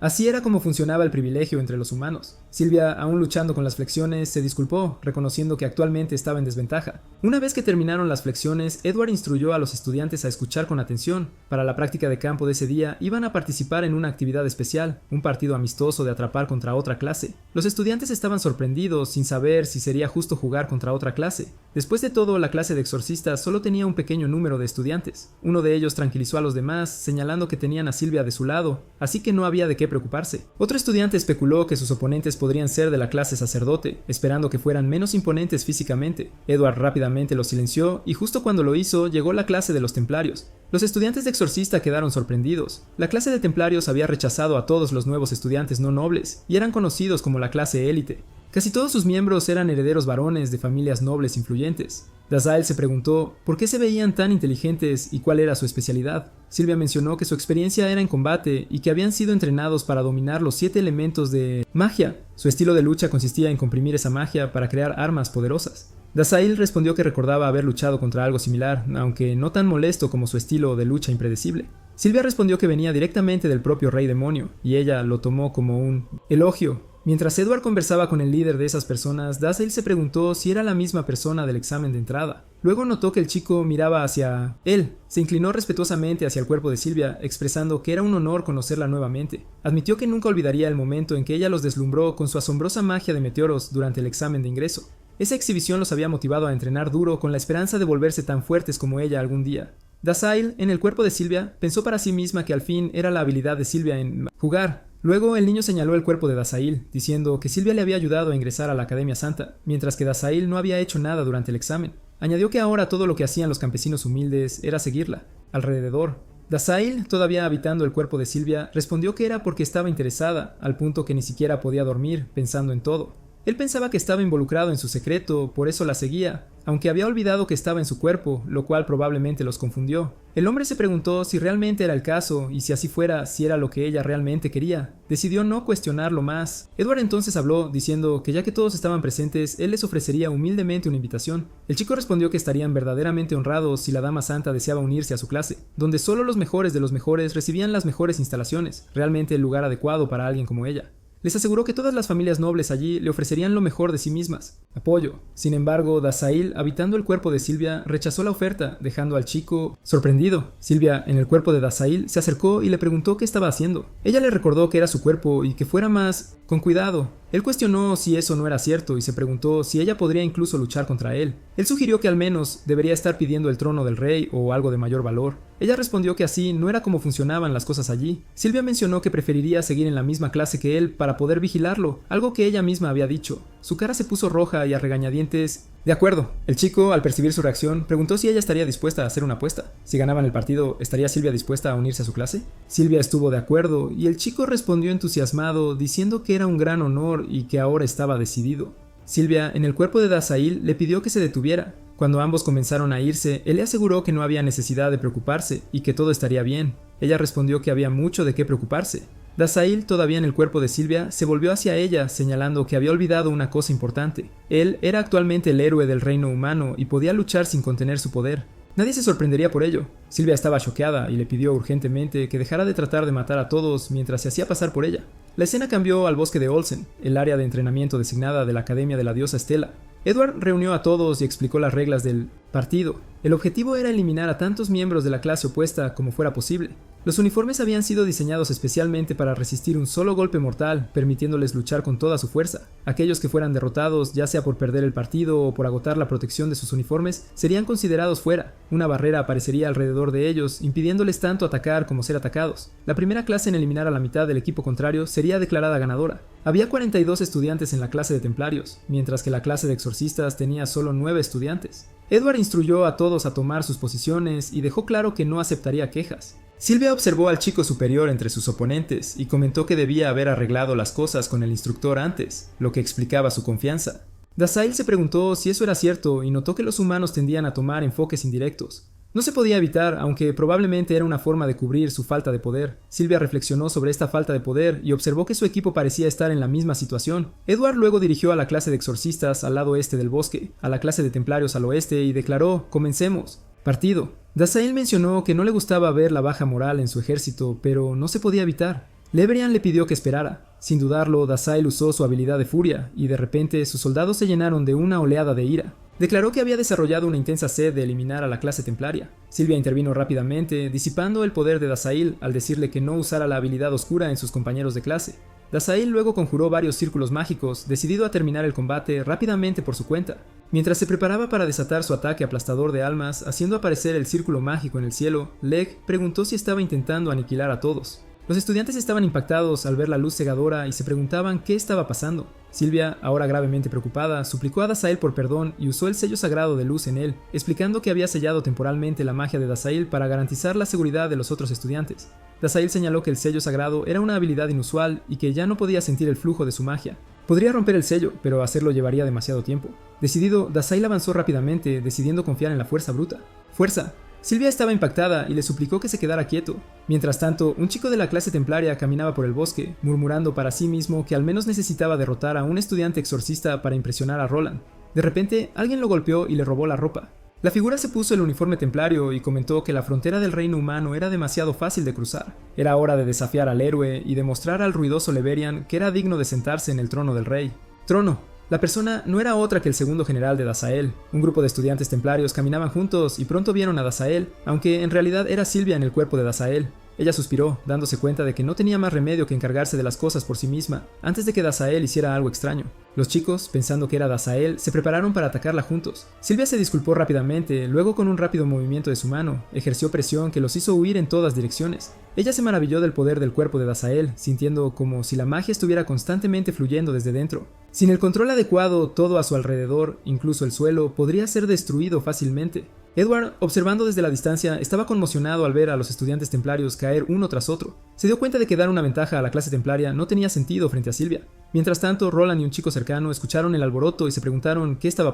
así era como funcionaba el privilegio entre los humanos. Silvia, aún luchando con las flexiones, se disculpó, reconociendo que actualmente estaba en desventaja. Una vez que terminaron las flexiones, Edward instruyó a los estudiantes a escuchar con atención. Para la práctica de campo de ese día, iban a participar en una actividad especial, un partido amistoso de atrapar contra otra clase. Los estudiantes estaban sorprendidos, sin saber si sería justo jugar contra otra clase. Después de todo, la clase de exorcistas solo tenía un pequeño número de estudiantes. Uno de ellos tranquilizó a los demás, señalando que tenían a Silvia de su lado, así que no había de qué preocuparse. Otro estudiante especuló que sus oponentes podrían ser de la clase sacerdote, esperando que fueran menos imponentes físicamente. Edward rápidamente lo silenció, y justo cuando lo hizo, llegó la clase de los templarios. Los estudiantes de exorcista quedaron sorprendidos. La clase de templarios había rechazado a todos los nuevos estudiantes no nobles, y eran conocidos como la clase élite. Casi todos sus miembros eran herederos varones de familias nobles influyentes. Dazael se preguntó por qué se veían tan inteligentes y cuál era su especialidad. Silvia mencionó que su experiencia era en combate y que habían sido entrenados para dominar los 7 elementos de magia. Su estilo de lucha consistía en comprimir esa magia para crear armas poderosas. Dazael respondió que recordaba haber luchado contra algo similar, aunque no tan molesto como su estilo de lucha impredecible. Silvia respondió que venía directamente del propio rey demonio, y ella lo tomó como un elogio. Mientras Edward conversaba con el líder de esas personas, Dazael se preguntó si era la misma persona del examen de entrada. Luego notó que el chico miraba hacia él. Se inclinó respetuosamente hacia el cuerpo de Silvia, expresando que era un honor conocerla nuevamente. Admitió que nunca olvidaría el momento en que ella los deslumbró con su asombrosa magia de meteoros durante el examen de ingreso. Esa exhibición los había motivado a entrenar duro con la esperanza de volverse tan fuertes como ella algún día. Dazael, en el cuerpo de Silvia, pensó para sí misma que al fin era la habilidad de Silvia en jugar. Luego el niño señaló el cuerpo de Dazael, diciendo que Silvia le había ayudado a ingresar a la Academia Santa, mientras que Dazael no había hecho nada durante el examen. Añadió que ahora todo lo que hacían los campesinos humildes era seguirla, alrededor. Dazael, todavía habitando el cuerpo de Silvia, respondió que era porque estaba interesada, al punto que ni siquiera podía dormir, pensando en todo. Él pensaba que estaba involucrado en su secreto, por eso la seguía, aunque había olvidado que estaba en su cuerpo, lo cual probablemente los confundió. El hombre se preguntó si realmente era el caso, y si así fuera, si era lo que ella realmente quería. Decidió no cuestionarlo más. Edward entonces habló, diciendo que ya que todos estaban presentes, él les ofrecería humildemente una invitación. El chico respondió que estarían verdaderamente honrados si la Dama Santa deseaba unirse a su clase, donde solo los mejores de los mejores recibían las mejores instalaciones, realmente el lugar adecuado para alguien como ella. Les aseguró que todas las familias nobles allí le ofrecerían lo mejor de sí mismas, apoyo. Sin embargo, Dazael, habitando el cuerpo de Silvia, rechazó la oferta, dejando al chico sorprendido. Silvia, en el cuerpo de Dazael, se acercó y le preguntó qué estaba haciendo. Ella le recordó que era su cuerpo y que fuera más con cuidado. Él cuestionó si eso no era cierto y se preguntó si ella podría incluso luchar contra él. Él sugirió que al menos debería estar pidiendo el trono del rey o algo de mayor valor. Ella respondió que así no era como funcionaban las cosas allí. Silvia mencionó que preferiría seguir en la misma clase que él para poder vigilarlo, algo que ella misma había dicho. Su cara se puso roja y a regañadientes. De acuerdo. El chico, al percibir su reacción, preguntó si ella estaría dispuesta a hacer una apuesta. Si ganaban el partido, ¿estaría Silvia dispuesta a unirse a su clase? Silvia estuvo de acuerdo, y el chico respondió entusiasmado, diciendo que era un gran honor y que ahora estaba decidido. Silvia, en el cuerpo de Dazael, le pidió que se detuviera. Cuando ambos comenzaron a irse, él le aseguró que no había necesidad de preocuparse y que todo estaría bien. Ella respondió que había mucho de qué preocuparse. Dazael, todavía en el cuerpo de Silvia, se volvió hacia ella, señalando que había olvidado una cosa importante. Él era actualmente el héroe del reino humano y podía luchar sin contener su poder. Nadie se sorprendería por ello. Silvia estaba choqueada y le pidió urgentemente que dejara de tratar de matar a todos mientras se hacía pasar por ella. La escena cambió al bosque de Olsen, el área de entrenamiento designada de la Academia de la Diosa Estela. Edward reunió a todos y explicó las reglas del partido. El objetivo era eliminar a tantos miembros de la clase opuesta como fuera posible. Los uniformes habían sido diseñados especialmente para resistir un solo golpe mortal, permitiéndoles luchar con toda su fuerza. Aquellos que fueran derrotados, ya sea por perder el partido o por agotar la protección de sus uniformes, serían considerados fuera. Una barrera aparecería alrededor de ellos, impidiéndoles tanto atacar como ser atacados. La primera clase en eliminar a la mitad del equipo contrario sería declarada ganadora. Había 42 estudiantes en la clase de templarios, mientras que la clase de exorcistas tenía solo 9 estudiantes. Edward instruyó a todos a tomar sus posiciones y dejó claro que no aceptaría quejas. Sylvia observó al chico superior entre sus oponentes y comentó que debía haber arreglado las cosas con el instructor antes, lo que explicaba su confianza. Dasael se preguntó si eso era cierto y notó que los humanos tendían a tomar enfoques indirectos. No se podía evitar, aunque probablemente era una forma de cubrir su falta de poder. Sylvia reflexionó sobre esta falta de poder y observó que su equipo parecía estar en la misma situación. Edward luego dirigió a la clase de exorcistas al lado este del bosque, a la clase de templarios al oeste y declaró: «Comencemos». Partido. Dasael mencionó que no le gustaba ver la baja moral en su ejército, pero no se podía evitar. Leverian le pidió que esperara. Sin dudarlo, Dasael usó su habilidad de furia, y de repente sus soldados se llenaron de una oleada de ira. Declaró que había desarrollado una intensa sed de eliminar a la clase templaria. Sylvia intervino rápidamente, disipando el poder de Dasael al decirle que no usara la habilidad oscura en sus compañeros de clase. Dasael luego conjuró varios círculos mágicos, decidido a terminar el combate rápidamente por su cuenta. Mientras se preparaba para desatar su ataque aplastador de almas, haciendo aparecer el círculo mágico en el cielo, Leg preguntó si estaba intentando aniquilar a todos. Los estudiantes estaban impactados al ver la luz cegadora y se preguntaban qué estaba pasando. Sylvia, ahora gravemente preocupada, suplicó a Dasael por perdón y usó el sello sagrado de luz en él, explicando que había sellado temporalmente la magia de Dasael para garantizar la seguridad de los otros estudiantes. Dasael señaló que el sello sagrado era una habilidad inusual y que ya no podía sentir el flujo de su magia. Podría romper el sello, pero hacerlo llevaría demasiado tiempo. Decidido, Dasael avanzó rápidamente, decidiendo confiar en la fuerza bruta. ¡Fuerza! Sylvia estaba impactada y le suplicó que se quedara quieto. Mientras tanto, un chico de la clase templaria caminaba por el bosque, murmurando para sí mismo que al menos necesitaba derrotar a un estudiante exorcista para impresionar a Roland. De repente, alguien lo golpeó y le robó la ropa. La figura se puso el uniforme templario y comentó que la frontera del reino humano era demasiado fácil de cruzar. Era hora de desafiar al héroe y demostrar al ruidoso Leverian que era digno de sentarse en el trono del rey. Trono. La persona no era otra que el segundo general de Dasael. Un grupo de estudiantes templarios caminaban juntos y pronto vieron a Dasael, aunque en realidad era Sylvia en el cuerpo de Dasael. Ella suspiró, dándose cuenta de que no tenía más remedio que encargarse de las cosas por sí misma, antes de que Dasael hiciera algo extraño. Los chicos, pensando que era Dasael, se prepararon para atacarla juntos. Sylvia se disculpó rápidamente, luego con un rápido movimiento de su mano, ejerció presión que los hizo huir en todas direcciones. Ella se maravilló del poder del cuerpo de Dasael, sintiendo como si la magia estuviera constantemente fluyendo desde dentro. Sin el control adecuado, todo a su alrededor, incluso el suelo, podría ser destruido fácilmente. Edward, observando desde la distancia, estaba conmocionado al ver a los estudiantes templarios caer uno tras otro. Se dio cuenta de que dar una ventaja a la clase templaria no tenía sentido frente a Sylvia. Mientras tanto, Roland y un chico cercano escucharon el alboroto y se preguntaron qué estaba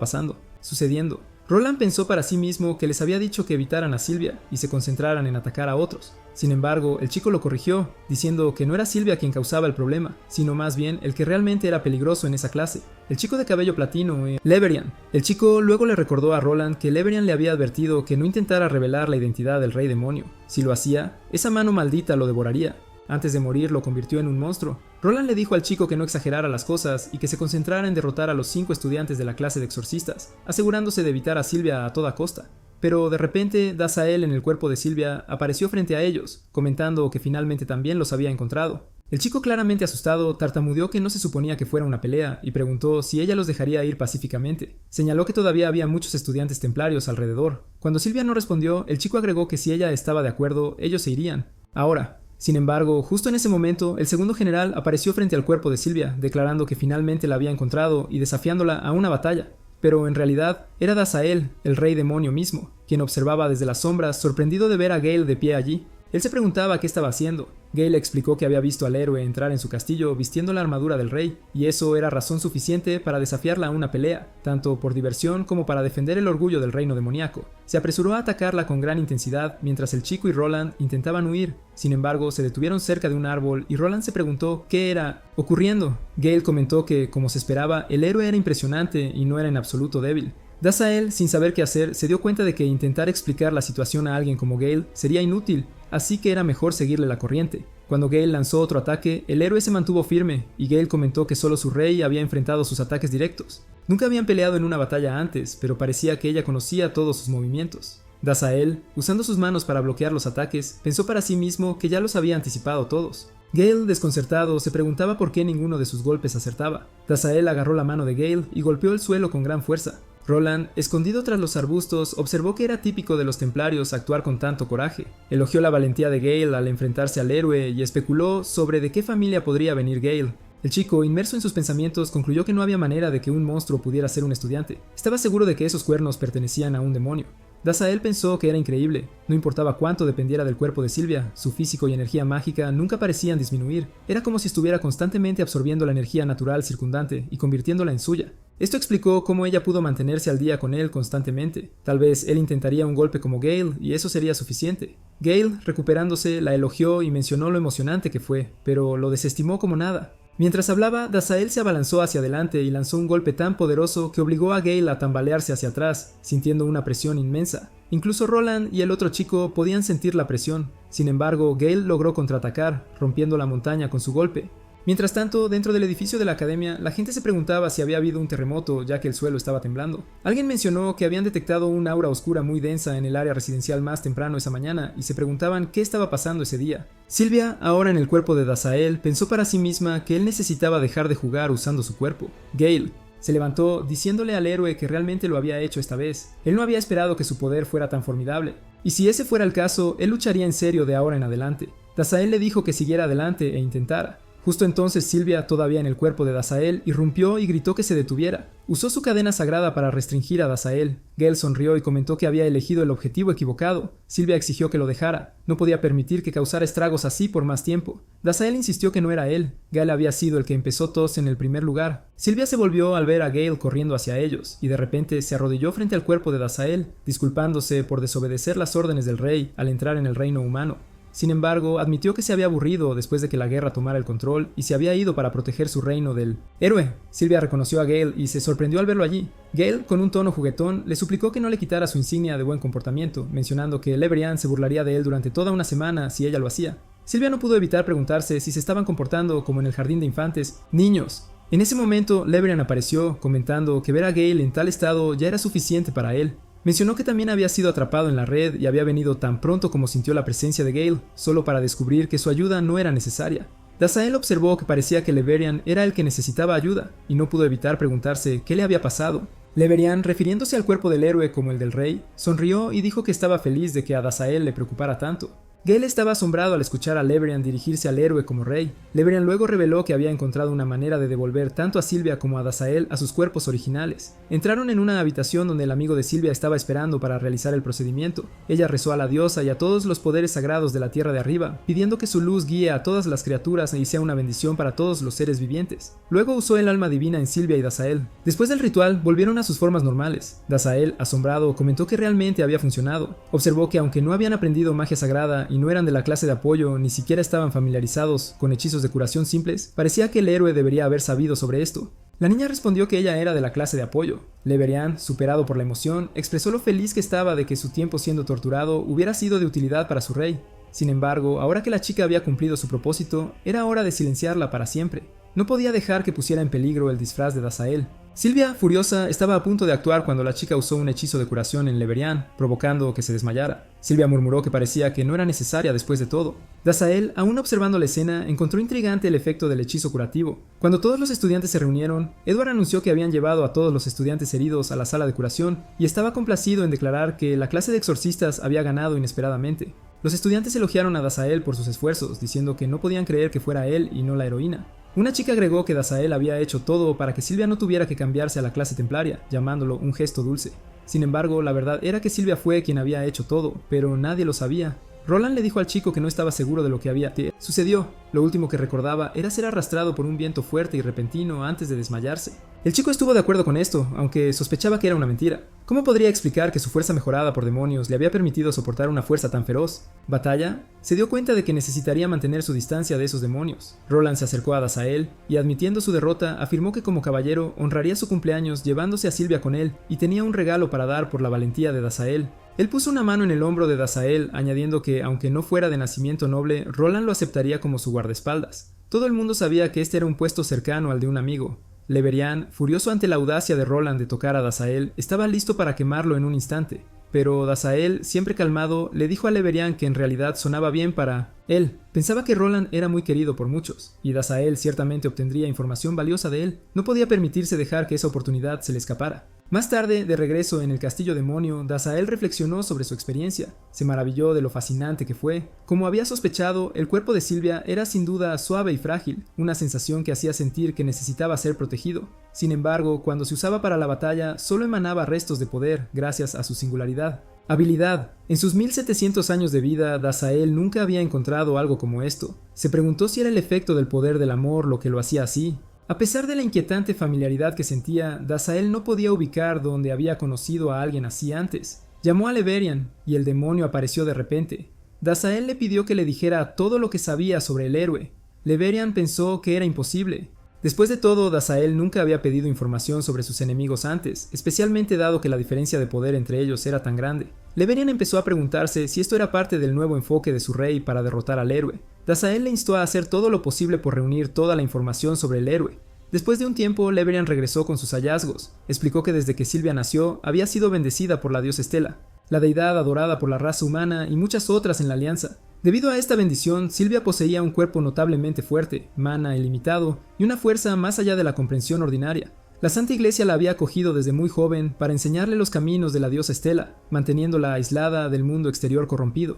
sucediendo. Roland pensó para sí mismo que les había dicho que evitaran a Sylvia y se concentraran en atacar a otros. Sin embargo, el chico lo corrigió, diciendo que no era Sylvia quien causaba el problema, sino más bien el que realmente era peligroso en esa clase, el chico de cabello platino, Leverian. El chico luego le recordó a Roland que Leverian le había advertido que no intentara revelar la identidad del rey demonio. Si lo hacía, esa mano maldita lo devoraría. Antes de morir lo convirtió en un monstruo. Roland le dijo al chico que no exagerara las cosas y que se concentrara en derrotar a los 5 estudiantes de la clase de exorcistas, asegurándose de evitar a Sylvia a toda costa. Pero de repente, Dasael en el cuerpo de Sylvia apareció frente a ellos, comentando que finalmente también los había encontrado. El chico, claramente asustado, tartamudeó que no se suponía que fuera una pelea y preguntó si ella los dejaría ir pacíficamente. Señaló que todavía había muchos estudiantes templarios alrededor. Cuando Sylvia no respondió, el chico agregó que si ella estaba de acuerdo, ellos se irían. Ahora. Sin embargo, justo en ese momento, el segundo general apareció frente al cuerpo de Sylvia, declarando que finalmente la había encontrado y desafiándola a una batalla. Pero en realidad, era Dasael, el rey demonio mismo, quien observaba desde las sombras, sorprendido de ver a Gale de pie allí. Él se preguntaba qué estaba haciendo. Gale explicó que había visto al héroe entrar en su castillo vistiendo la armadura del rey, y eso era razón suficiente para desafiarla a una pelea, tanto por diversión como para defender el orgullo del reino demoníaco. Se apresuró a atacarla con gran intensidad mientras el chico y Roland intentaban huir. Sin embargo, se detuvieron cerca de un árbol y Roland se preguntó qué era ocurriendo. Gale comentó que, como se esperaba, el héroe era impresionante y no era en absoluto débil. Dasael, sin saber qué hacer, se dio cuenta de que intentar explicar la situación a alguien como Gale sería inútil, así que era mejor seguirle la corriente. Cuando Gale lanzó otro ataque, el héroe se mantuvo firme, y Gale comentó que solo su rey había enfrentado sus ataques directos. Nunca habían peleado en una batalla antes, pero parecía que ella conocía todos sus movimientos. Dazael, usando sus manos para bloquear los ataques, pensó para sí mismo que ya los había anticipado todos. Gale, desconcertado, se preguntaba por qué ninguno de sus golpes acertaba. Dazael agarró la mano de Gale y golpeó el suelo con gran fuerza. Roland, escondido tras los arbustos, observó que era típico de los templarios actuar con tanto coraje. Elogió la valentía de Gale al enfrentarse al héroe y especuló sobre de qué familia podría venir Gale. El chico, inmerso en sus pensamientos, concluyó que no había manera de que un monstruo pudiera ser un estudiante. Estaba seguro de que esos cuernos pertenecían a un demonio. Dazael pensó que era increíble. No importaba cuánto dependiera del cuerpo de Sylvia, su físico y energía mágica nunca parecían disminuir. Era como si estuviera constantemente absorbiendo la energía natural circundante y convirtiéndola en suya. Esto explicó cómo ella pudo mantenerse al día con él constantemente. Tal vez él intentaría un golpe como Gale y eso sería suficiente. Gale, recuperándose, la elogió y mencionó lo emocionante que fue, pero lo desestimó como nada. Mientras hablaba, Dazael se abalanzó hacia adelante y lanzó un golpe tan poderoso que obligó a Gale a tambalearse hacia atrás, sintiendo una presión inmensa. Incluso Roland y el otro chico podían sentir la presión. Sin embargo, Gale logró contraatacar, rompiendo la montaña con su golpe. Mientras tanto, dentro del edificio de la academia, la gente se preguntaba si había habido un terremoto, ya que el suelo estaba temblando. Alguien mencionó que habían detectado un aura oscura muy densa en el área residencial más temprano esa mañana y se preguntaban qué estaba pasando ese día. Sylvia, ahora en el cuerpo de Dazael, pensó para sí misma que él necesitaba dejar de jugar usando su cuerpo. Gale se levantó diciéndole al héroe que realmente lo había hecho esta vez. Él no había esperado que su poder fuera tan formidable. Y si ese fuera el caso, él lucharía en serio de ahora en adelante. Dazael le dijo que siguiera adelante e intentara. Justo entonces Sylvia, todavía en el cuerpo de Dazael, irrumpió y gritó que se detuviera. Usó su cadena sagrada para restringir a Dazael. Gale sonrió y comentó que había elegido el objetivo equivocado. Sylvia exigió que lo dejara. No podía permitir que causara estragos así por más tiempo. Dazael insistió que no era él. Gale había sido el que empezó todos en el primer lugar. Sylvia se volvió al ver a Gale corriendo hacia ellos, y de repente se arrodilló frente al cuerpo de Dazael, disculpándose por desobedecer las órdenes del rey al entrar en el reino humano. Sin embargo, admitió que se había aburrido después de que la guerra tomara el control y se había ido para proteger su reino del héroe. Sylvia reconoció a Gale y se sorprendió al verlo allí. Gale, con un tono juguetón, le suplicó que no le quitara su insignia de buen comportamiento, mencionando que Leberian se burlaría de él durante toda una semana si ella lo hacía. Sylvia no pudo evitar preguntarse si se estaban comportando como en el jardín de infantes, niños. En ese momento, Leberian apareció, comentando que ver a Gale en tal estado ya era suficiente para él. Mencionó que también había sido atrapado en la red y había venido tan pronto como sintió la presencia de Gale, solo para descubrir que su ayuda no era necesaria. Dazael observó que parecía que Leberian era el que necesitaba ayuda, y no pudo evitar preguntarse qué le había pasado. Leberian, refiriéndose al cuerpo del héroe como el del rey, sonrió y dijo que estaba feliz de que a Dazael le preocupara tanto. Gale estaba asombrado al escuchar a Leberian dirigirse al héroe como rey. Leberian luego reveló que había encontrado una manera de devolver tanto a Sylvia como a Dazael a sus cuerpos originales. Entraron en una habitación donde el amigo de Sylvia estaba esperando para realizar el procedimiento. Ella rezó a la diosa y a todos los poderes sagrados de la tierra de arriba, pidiendo que su luz guíe a todas las criaturas y sea una bendición para todos los seres vivientes. Luego usó el alma divina en Sylvia y Dazael. Después del ritual, volvieron a sus formas normales. Dazael, asombrado, comentó que realmente había funcionado. Observó que aunque no habían aprendido magia sagrada y no eran de la clase de apoyo, ni siquiera estaban familiarizados con hechizos de curación simples, parecía que el héroe debería haber sabido sobre esto. La niña respondió que ella era de la clase de apoyo. Leberian, superado por la emoción, expresó lo feliz que estaba de que su tiempo siendo torturado hubiera sido de utilidad para su rey. Sin embargo, ahora que la chica había cumplido su propósito, era hora de silenciarla para siempre. No podía dejar que pusiera en peligro el disfraz de Dazael. Sylvia, furiosa, estaba a punto de actuar cuando la chica usó un hechizo de curación en Leberian, provocando que se desmayara. Sylvia murmuró que parecía que no era necesaria después de todo. Dazael, aún observando la escena, encontró intrigante el efecto del hechizo curativo. Cuando todos los estudiantes se reunieron, Edward anunció que habían llevado a todos los estudiantes heridos a la sala de curación y estaba complacido en declarar que la clase de exorcistas había ganado inesperadamente. Los estudiantes elogiaron a Dazael por sus esfuerzos, diciendo que no podían creer que fuera él y no la heroína. Una chica agregó que Dazael había hecho todo para que Sylvia no tuviera que cambiarse a la clase templaria, llamándolo un gesto dulce. Sin embargo, la verdad era que Sylvia fue quien había hecho todo, pero nadie lo sabía. Roland le dijo al chico que no estaba seguro de lo que había sucedió. Lo último que recordaba era ser arrastrado por un viento fuerte y repentino antes de desmayarse. El chico estuvo de acuerdo con esto, aunque sospechaba que era una mentira. ¿Cómo podría explicar que su fuerza mejorada por demonios le había permitido soportar una fuerza tan feroz? Batalla se dio cuenta de que necesitaría mantener su distancia de esos demonios. Roland se acercó a Dazael y, admitiendo su derrota, afirmó que como caballero honraría su cumpleaños llevándose a Sylvia con él y tenía un regalo para dar por la valentía de Dazael. Él puso una mano en el hombro de Dazael, añadiendo que, aunque no fuera de nacimiento noble, Roland lo aceptaría como su guardaespaldas. Todo el mundo sabía que este era un puesto cercano al de un amigo. Leberian, furioso ante la audacia de Roland de tocar a Dazael, estaba listo para quemarlo en un instante. pero Dazael, siempre calmado, le dijo a Leverian que en realidad sonaba bien para él. Pensaba que Roland era muy querido por muchos, y Dazael ciertamente obtendría información valiosa de él. No podía permitirse dejar que esa oportunidad se le escapara. Más tarde, de regreso en el castillo demonio, Dazael reflexionó sobre su experiencia. Se maravilló de lo fascinante que fue. Como había sospechado, el cuerpo de Sylvia era sin duda suave y frágil, una sensación que hacía sentir que necesitaba ser protegido. Sin embargo, cuando se usaba para la batalla, solo emanaba restos de poder, gracias a su singularidad. Habilidad. En sus 1700 años de vida, Dazael nunca había encontrado algo como esto. Se preguntó si era el efecto del poder del amor lo que lo hacía así. A pesar de la inquietante familiaridad que sentía, Dazael no podía ubicar dónde había conocido a alguien así antes. Llamó a Leverian, y el demonio apareció de repente. Dazael le pidió que le dijera todo lo que sabía sobre el héroe. Leverian pensó que era imposible. Después de todo, Dazael nunca había pedido información sobre sus enemigos antes, especialmente dado que la diferencia de poder entre ellos era tan grande. Leverian empezó a preguntarse si esto era parte del nuevo enfoque de su rey para derrotar al héroe. Dazael le instó a hacer todo lo posible por reunir toda la información sobre el héroe. Después de un tiempo, Leverian regresó con sus hallazgos. Explicó que desde que Sylvia nació, había sido bendecida por la diosa Estela, la deidad adorada por la raza humana y muchas otras en la alianza. Debido a esta bendición, Sylvia poseía un cuerpo notablemente fuerte, mana ilimitado y una fuerza más allá de la comprensión ordinaria. La Santa Iglesia la había acogido desde muy joven para enseñarle los caminos de la diosa Estela, manteniéndola aislada del mundo exterior corrompido.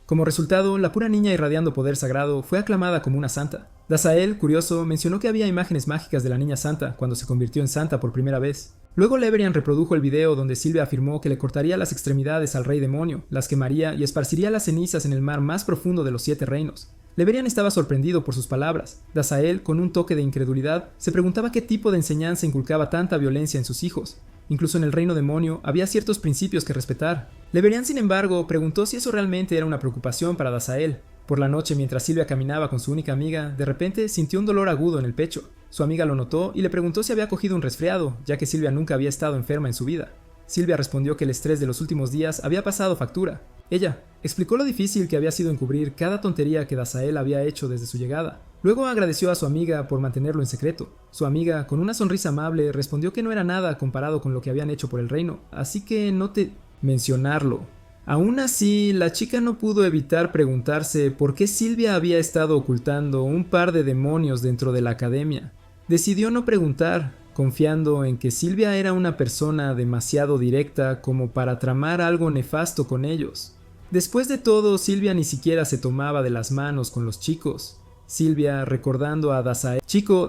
Como resultado, la pura niña irradiando poder sagrado fue aclamada como una santa. Dazael, curioso, mencionó que había imágenes mágicas de la niña santa cuando se convirtió en santa por primera vez. Luego Leverian reprodujo el video donde Sylvia afirmó que le cortaría las extremidades al rey demonio, las quemaría y esparciría las cenizas en el mar más profundo de los 7 reinos. Leverian estaba sorprendido por sus palabras. Dazael, con un toque de incredulidad, se preguntaba qué tipo de enseñanza inculcaba tanta violencia en sus hijos. Incluso en el reino demonio había ciertos principios que respetar. Leverian, sin embargo, preguntó si eso realmente era una preocupación para Dazael. Por la noche, mientras Sylvia caminaba con su única amiga, de repente sintió un dolor agudo en el pecho. Su amiga lo notó y le preguntó si había cogido un resfriado, ya que Sylvia nunca había estado enferma en su vida. Sylvia respondió que el estrés de los últimos días había pasado factura. Ella explicó lo difícil que había sido encubrir cada tontería que Dazael había hecho desde su llegada. Luego agradeció a su amiga por mantenerlo en secreto. Su amiga, con una sonrisa amable, respondió que no era nada comparado con lo que habían hecho por el reino, así que no te mencionarlo. Aún así, la chica no pudo evitar preguntarse por qué Sylvia había estado ocultando un par de demonios dentro de la academia. Decidió no preguntar, confiando en que Sylvia era una persona demasiado directa como para tramar algo nefasto con ellos. Después de todo, Sylvia ni siquiera se tomaba de las manos con los chicos. Sylvia, recordando a Dazael.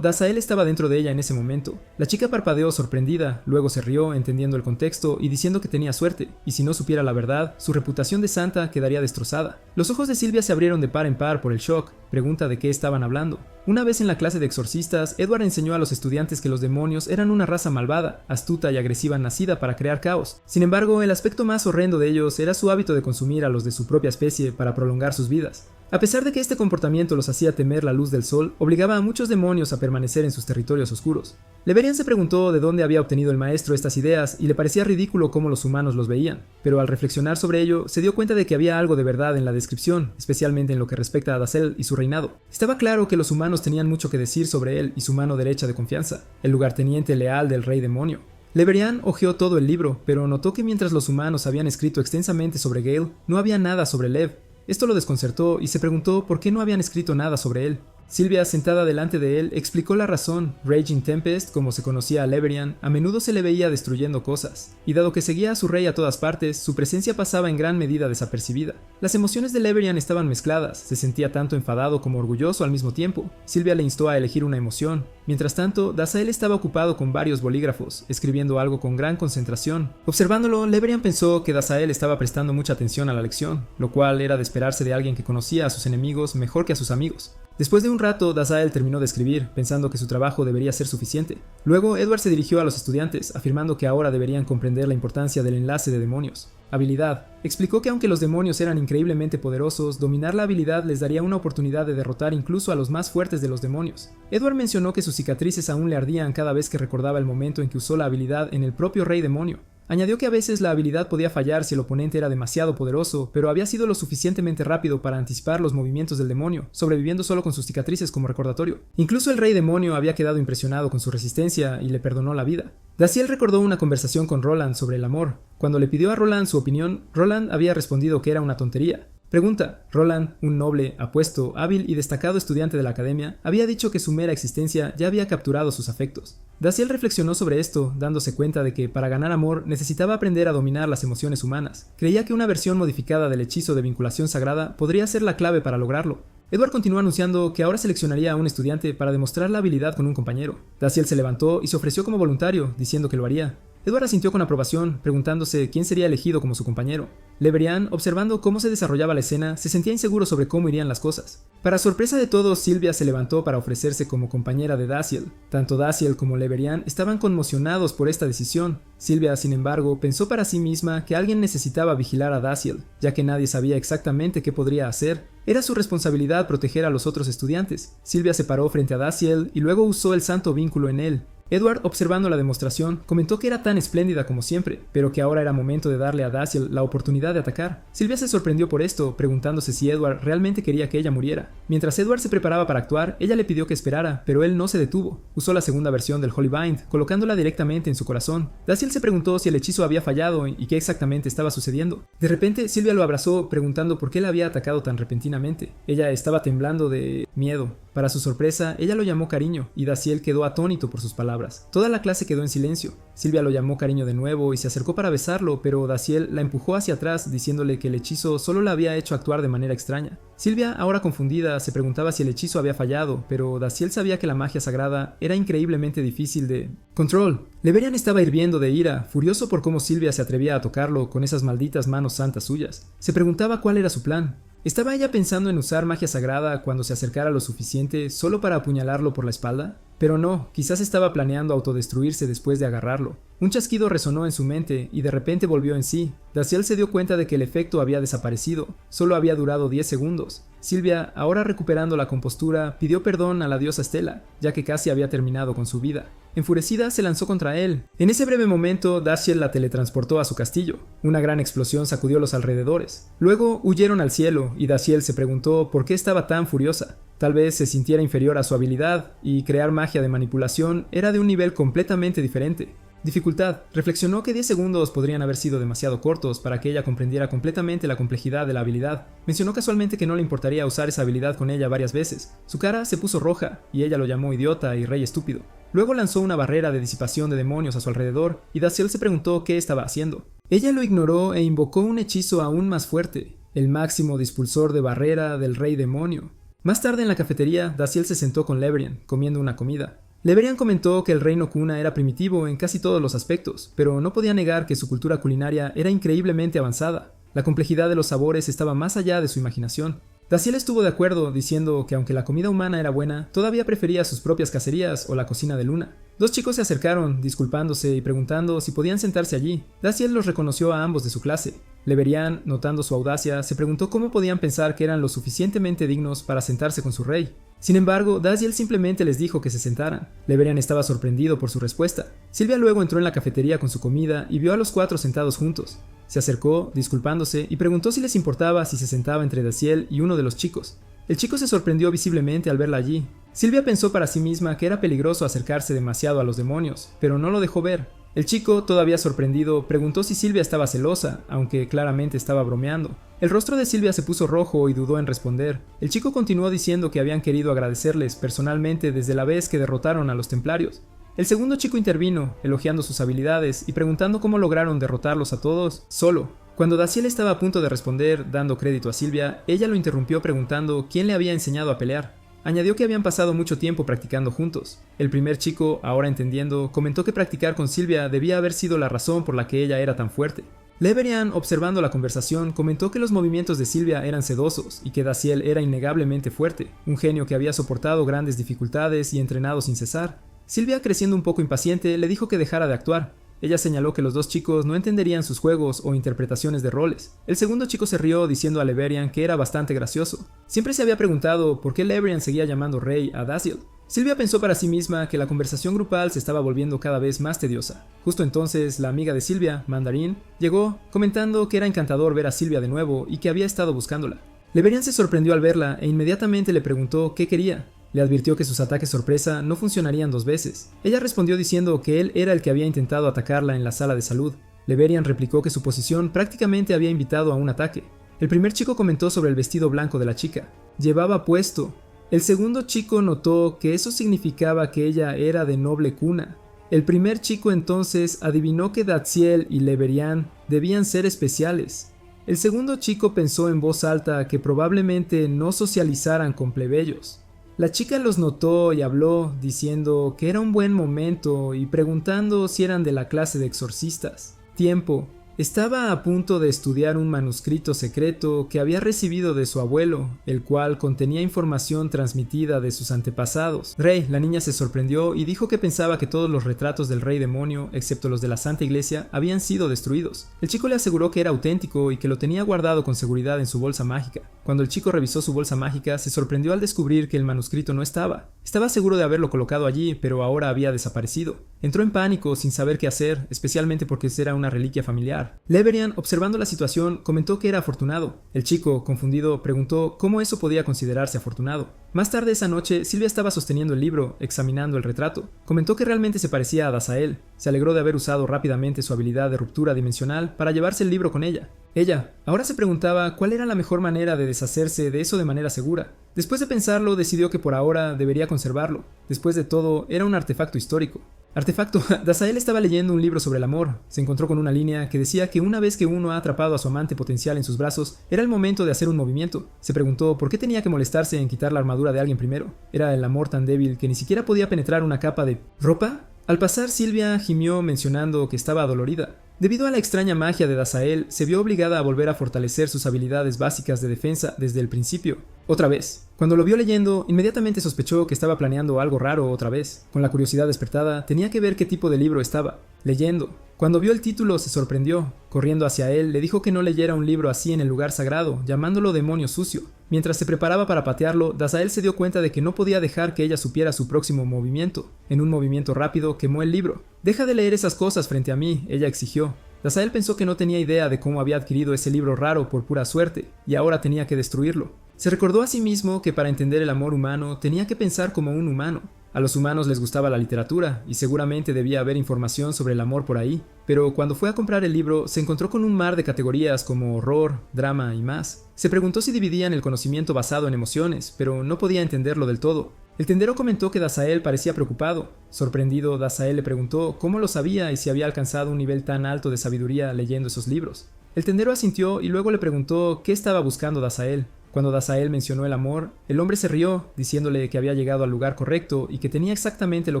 Dazael estaba dentro de ella en ese momento. La chica parpadeó sorprendida, luego se rió, entendiendo el contexto y diciendo que tenía suerte, y si no supiera la verdad, su reputación de santa quedaría destrozada. Los ojos de Sylvia se abrieron de par en par por el shock. Pregunta de qué estaban hablando. Una vez en la clase de exorcistas, Edward enseñó a los estudiantes que los demonios eran una raza malvada, astuta y agresiva nacida para crear caos. Sin embargo, el aspecto más horrendo de ellos era su hábito de consumir a los de su propia especie para prolongar sus vidas. A pesar de que este comportamiento los hacía temer la luz del sol, obligaba a muchos demonios a permanecer en sus territorios oscuros. Leverian se preguntó de dónde había obtenido el maestro estas ideas y le parecía ridículo cómo los humanos los veían, pero al reflexionar sobre ello, se dio cuenta de que había algo de verdad en la descripción, especialmente en lo que respecta a Dazael y su reinado. Estaba claro que los humanos tenían mucho que decir sobre él y su mano derecha de confianza, el lugarteniente leal del rey demonio. Leverian hojeó todo el libro, pero notó que mientras los humanos habían escrito extensamente sobre Gale, no había nada sobre Lev. Esto lo desconcertó y se preguntó por qué no habían escrito nada sobre él. Sylvia, sentada delante de él, explicó la razón. Raging Tempest, como se conocía a Leverian, a menudo se le veía destruyendo cosas, y dado que seguía a su rey a todas partes, su presencia pasaba en gran medida desapercibida. Las emociones de Leverian estaban mezcladas, se sentía tanto enfadado como orgulloso al mismo tiempo. Sylvia le instó a elegir una emoción. Mientras tanto, Dazael estaba ocupado con varios bolígrafos, escribiendo algo con gran concentración. Observándolo, Leverian pensó que Dazael estaba prestando mucha atención a la lección, lo cual era de esperarse de alguien que conocía a sus enemigos mejor que a sus amigos. Después de un rato, Dazael terminó de escribir, pensando que su trabajo debería ser suficiente. Luego, Edward se dirigió a los estudiantes, afirmando que ahora deberían comprender la importancia del enlace de demonios. Habilidad. Explicó que aunque los demonios eran increíblemente poderosos, dominar la habilidad les daría una oportunidad de derrotar incluso a los más fuertes de los demonios. Edward mencionó que sus cicatrices aún le ardían cada vez que recordaba el momento en que usó la habilidad en el propio rey demonio. Añadió que a veces la habilidad podía fallar si el oponente era demasiado poderoso, pero había sido lo suficientemente rápido para anticipar los movimientos del demonio, sobreviviendo solo con sus cicatrices como recordatorio. Incluso el rey demonio había quedado impresionado con su resistencia y le perdonó la vida. Daciel recordó una conversación con Roland sobre el amor. Cuando le pidió a Roland su opinión, Roland había respondido que era una tontería. Pregunta: Roland, un noble, apuesto, hábil y destacado estudiante de la academia, había dicho que su mera existencia ya había capturado sus afectos. Daciel reflexionó sobre esto, dándose cuenta de que para ganar amor necesitaba aprender a dominar las emociones humanas. Creía que una versión modificada del hechizo de vinculación sagrada podría ser la clave para lograrlo. Edward continuó anunciando que ahora seleccionaría a un estudiante para demostrar la habilidad con un compañero. Daciel se levantó y se ofreció como voluntario, diciendo que lo haría. Edward asintió con aprobación, preguntándose quién sería elegido como su compañero. Leverian, observando cómo se desarrollaba la escena, se sentía inseguro sobre cómo irían las cosas. Para sorpresa de todos, Sylvia se levantó para ofrecerse como compañera de Daciel. Tanto Daciel como Leverian estaban conmocionados por esta decisión. Sylvia, sin embargo, pensó para sí misma que alguien necesitaba vigilar a Daciel, ya que nadie sabía exactamente qué podría hacer. Era su responsabilidad proteger a los otros estudiantes. Sylvia se paró frente a Daciel y luego usó el santo vínculo en él. Edward, observando la demostración, comentó que era tan espléndida como siempre, pero que ahora era momento de darle a Daciel la oportunidad de atacar. Sylvia se sorprendió por esto, preguntándose si Edward realmente quería que ella muriera. Mientras Edward se preparaba para actuar, ella le pidió que esperara, pero él no se detuvo. Usó la segunda versión del Holy Bind, colocándola directamente en su corazón. Daciel se preguntó si el hechizo había fallado y qué exactamente estaba sucediendo. De repente, Sylvia lo abrazó, preguntando por qué la había atacado tan repentinamente. Ella estaba temblando de miedo. Para su sorpresa, ella lo llamó cariño, y Daciel quedó atónito por sus palabras. Toda la clase quedó en silencio. Sylvia lo llamó cariño de nuevo y se acercó para besarlo, pero Daciel la empujó hacia atrás, diciéndole que el hechizo solo la había hecho actuar de manera extraña. Sylvia, ahora confundida, se preguntaba si el hechizo había fallado, pero Daciel sabía que la magia sagrada era increíblemente difícil de control. Leverian estaba hirviendo de ira, furioso por cómo Sylvia se atrevía a tocarlo con esas malditas manos santas suyas. Se preguntaba cuál era su plan. ¿Estaba ella pensando en usar magia sagrada cuando se acercara lo suficiente solo para apuñalarlo por la espalda? Pero no, quizás estaba planeando autodestruirse después de agarrarlo. Un chasquido resonó en su mente y de repente volvió en sí. Daciel se dio cuenta de que el efecto había desaparecido. Solo había durado 10 segundos. Sylvia, ahora recuperando la compostura, pidió perdón a la diosa Stella, ya que casi había terminado con su vida. Enfurecida, se lanzó contra él. En ese breve momento, Daciel la teletransportó a su castillo. Una gran explosión sacudió los alrededores. Luego huyeron al cielo y Daciel se preguntó por qué estaba tan furiosa. Tal vez se sintiera inferior a su habilidad, y crear magia de manipulación era de un nivel completamente diferente. Dificultad. Reflexionó que 10 segundos podrían haber sido demasiado cortos para que ella comprendiera completamente la complejidad de la habilidad. Mencionó casualmente que no le importaría usar esa habilidad con ella varias veces. Su cara se puso roja, y ella lo llamó idiota y rey estúpido. Luego lanzó una barrera de disipación de demonios a su alrededor, y Daciel se preguntó qué estaba haciendo. Ella lo ignoró e invocó un hechizo aún más fuerte, el máximo dispulsor de barrera del rey demonio. Más tarde en la cafetería, Daciel se sentó con Leverian, comiendo una comida. Leverian comentó que el reino Cuna era primitivo en casi todos los aspectos, pero no podía negar que su cultura culinaria era increíblemente avanzada. La complejidad de los sabores estaba más allá de su imaginación. Daciel estuvo de acuerdo, diciendo que aunque la comida humana era buena, todavía prefería sus propias cacerías o la cocina de Luna. Dos chicos se acercaron, disculpándose y preguntando si podían sentarse allí. Daciel los reconoció a ambos de su clase. Leverian, notando su audacia, se preguntó cómo podían pensar que eran lo suficientemente dignos para sentarse con su rey. Sin embargo, Daciel simplemente les dijo que se sentaran. Leverian estaba sorprendido por su respuesta. Sylvia luego entró en la cafetería con su comida y vio a los cuatro sentados juntos. Se acercó, disculpándose, y preguntó si les importaba si se sentaba entre Daciel y uno de los chicos. El chico se sorprendió visiblemente al verla allí. Sylvia pensó para sí misma que era peligroso acercarse demasiado a los demonios, pero no lo dejó ver. El chico, todavía sorprendido, preguntó si Sylvia estaba celosa, aunque claramente estaba bromeando. El rostro de Sylvia se puso rojo y dudó en responder. El chico continuó diciendo que habían querido agradecerles personalmente desde la vez que derrotaron a los templarios. El segundo chico intervino, elogiando sus habilidades y preguntando cómo lograron derrotarlos a todos, solo. Cuando Daciel estaba a punto de responder, dando crédito a Sylvia, ella lo interrumpió preguntando quién le había enseñado a pelear. Añadió que habían pasado mucho tiempo practicando juntos. El primer chico, ahora entendiendo, comentó que practicar con Sylvia debía haber sido la razón por la que ella era tan fuerte. Leverian, observando la conversación, comentó que los movimientos de Sylvia eran sedosos y que Daciel era innegablemente fuerte, un genio que había soportado grandes dificultades y entrenado sin cesar. Sylvia, creciendo un poco impaciente, le dijo que dejara de actuar. Ella señaló que los dos chicos no entenderían sus juegos o interpretaciones de roles. El segundo chico se rió diciendo a Leverian que era bastante gracioso. Siempre se había preguntado por qué Leverian seguía llamando rey a Daciel. Sylvia pensó para sí misma que la conversación grupal se estaba volviendo cada vez más tediosa. Justo entonces, la amiga de Sylvia, Mandarín, llegó, comentando que era encantador ver a Sylvia de nuevo y que había estado buscándola. Leverian se sorprendió al verla e inmediatamente le preguntó qué quería. Le advirtió que sus ataques sorpresa no funcionarían 2 veces. Ella respondió diciendo que él era el que había intentado atacarla en la sala de salud. Leverian replicó que su posición prácticamente había invitado a un ataque. El primer chico comentó sobre el vestido blanco de la chica. Llevaba puesto. El segundo chico notó que eso significaba que ella era de noble cuna. El primer chico entonces adivinó que Daziel y Leverian debían ser especiales. El segundo chico pensó en voz alta que probablemente no socializaran con plebeyos. La chica los notó y habló, diciendo que era un buen momento y preguntando si eran de la clase de exorcistas. Tiempo. Estaba a punto de estudiar un manuscrito secreto que había recibido de su abuelo, el cual contenía información transmitida de sus antepasados. Rey, la niña se sorprendió y dijo que pensaba que todos los retratos del rey demonio, excepto los de la Santa Iglesia, habían sido destruidos. El chico le aseguró que era auténtico y que lo tenía guardado con seguridad en su bolsa mágica. Cuando el chico revisó su bolsa mágica, se sorprendió al descubrir que el manuscrito no estaba. Estaba seguro de haberlo colocado allí, pero ahora había desaparecido. Entró en pánico sin saber qué hacer, especialmente porque era una reliquia familiar. Leverian, observando la situación, comentó que era afortunado. El chico, confundido, preguntó cómo eso podía considerarse afortunado. Más tarde esa noche, Silvia estaba sosteniendo el libro, examinando el retrato. Comentó que realmente se parecía a Dazael. Se alegró de haber usado rápidamente su habilidad de ruptura dimensional para llevarse el libro con ella. Ella ahora se preguntaba cuál era la mejor manera de deshacerse de eso de manera segura. Después de pensarlo, decidió que por ahora debería conservarlo. Después de todo, era un artefacto histórico. Artefacto. Dazael estaba leyendo un libro sobre el amor. Se encontró con una línea que decía que una vez que uno ha atrapado a su amante potencial en sus brazos, era el momento de hacer un movimiento. Se preguntó por qué tenía que molestarse en quitar la armadura de alguien primero. Era el amor tan débil que ni siquiera podía penetrar una capa de ropa. Al pasar, Silvia gimió mencionando que estaba adolorida. Debido a la extraña magia de Dazael, se vio obligada a volver a fortalecer sus habilidades básicas de defensa desde el principio. Otra vez. Cuando lo vio leyendo, inmediatamente sospechó que estaba planeando algo raro otra vez. Con la curiosidad despertada, tenía que ver qué tipo de libro estaba leyendo. Cuando vio el título, se sorprendió. Corriendo hacia él, le dijo que no leyera un libro así en el lugar sagrado, llamándolo demonio sucio. Mientras se preparaba para patearlo, Dazael se dio cuenta de que no podía dejar que ella supiera su próximo movimiento. En un movimiento rápido, quemó el libro. «Deja de leer esas cosas frente a mí», ella exigió. Dazael pensó que no tenía idea de cómo había adquirido ese libro raro por pura suerte, y ahora tenía que destruirlo. Se recordó a sí mismo que para entender el amor humano tenía que pensar como un humano. A los humanos les gustaba la literatura, y seguramente debía haber información sobre el amor por ahí, pero cuando fue a comprar el libro se encontró con un mar de categorías como horror, drama y más. Se preguntó si dividían el conocimiento basado en emociones, pero no podía entenderlo del todo. El tendero comentó que Dazael parecía preocupado. Sorprendido, Dazael le preguntó cómo lo sabía y si había alcanzado un nivel tan alto de sabiduría leyendo esos libros. El tendero asintió y luego le preguntó qué estaba buscando Dazael. Cuando Dazael mencionó el amor, el hombre se rió, diciéndole que había llegado al lugar correcto y que tenía exactamente lo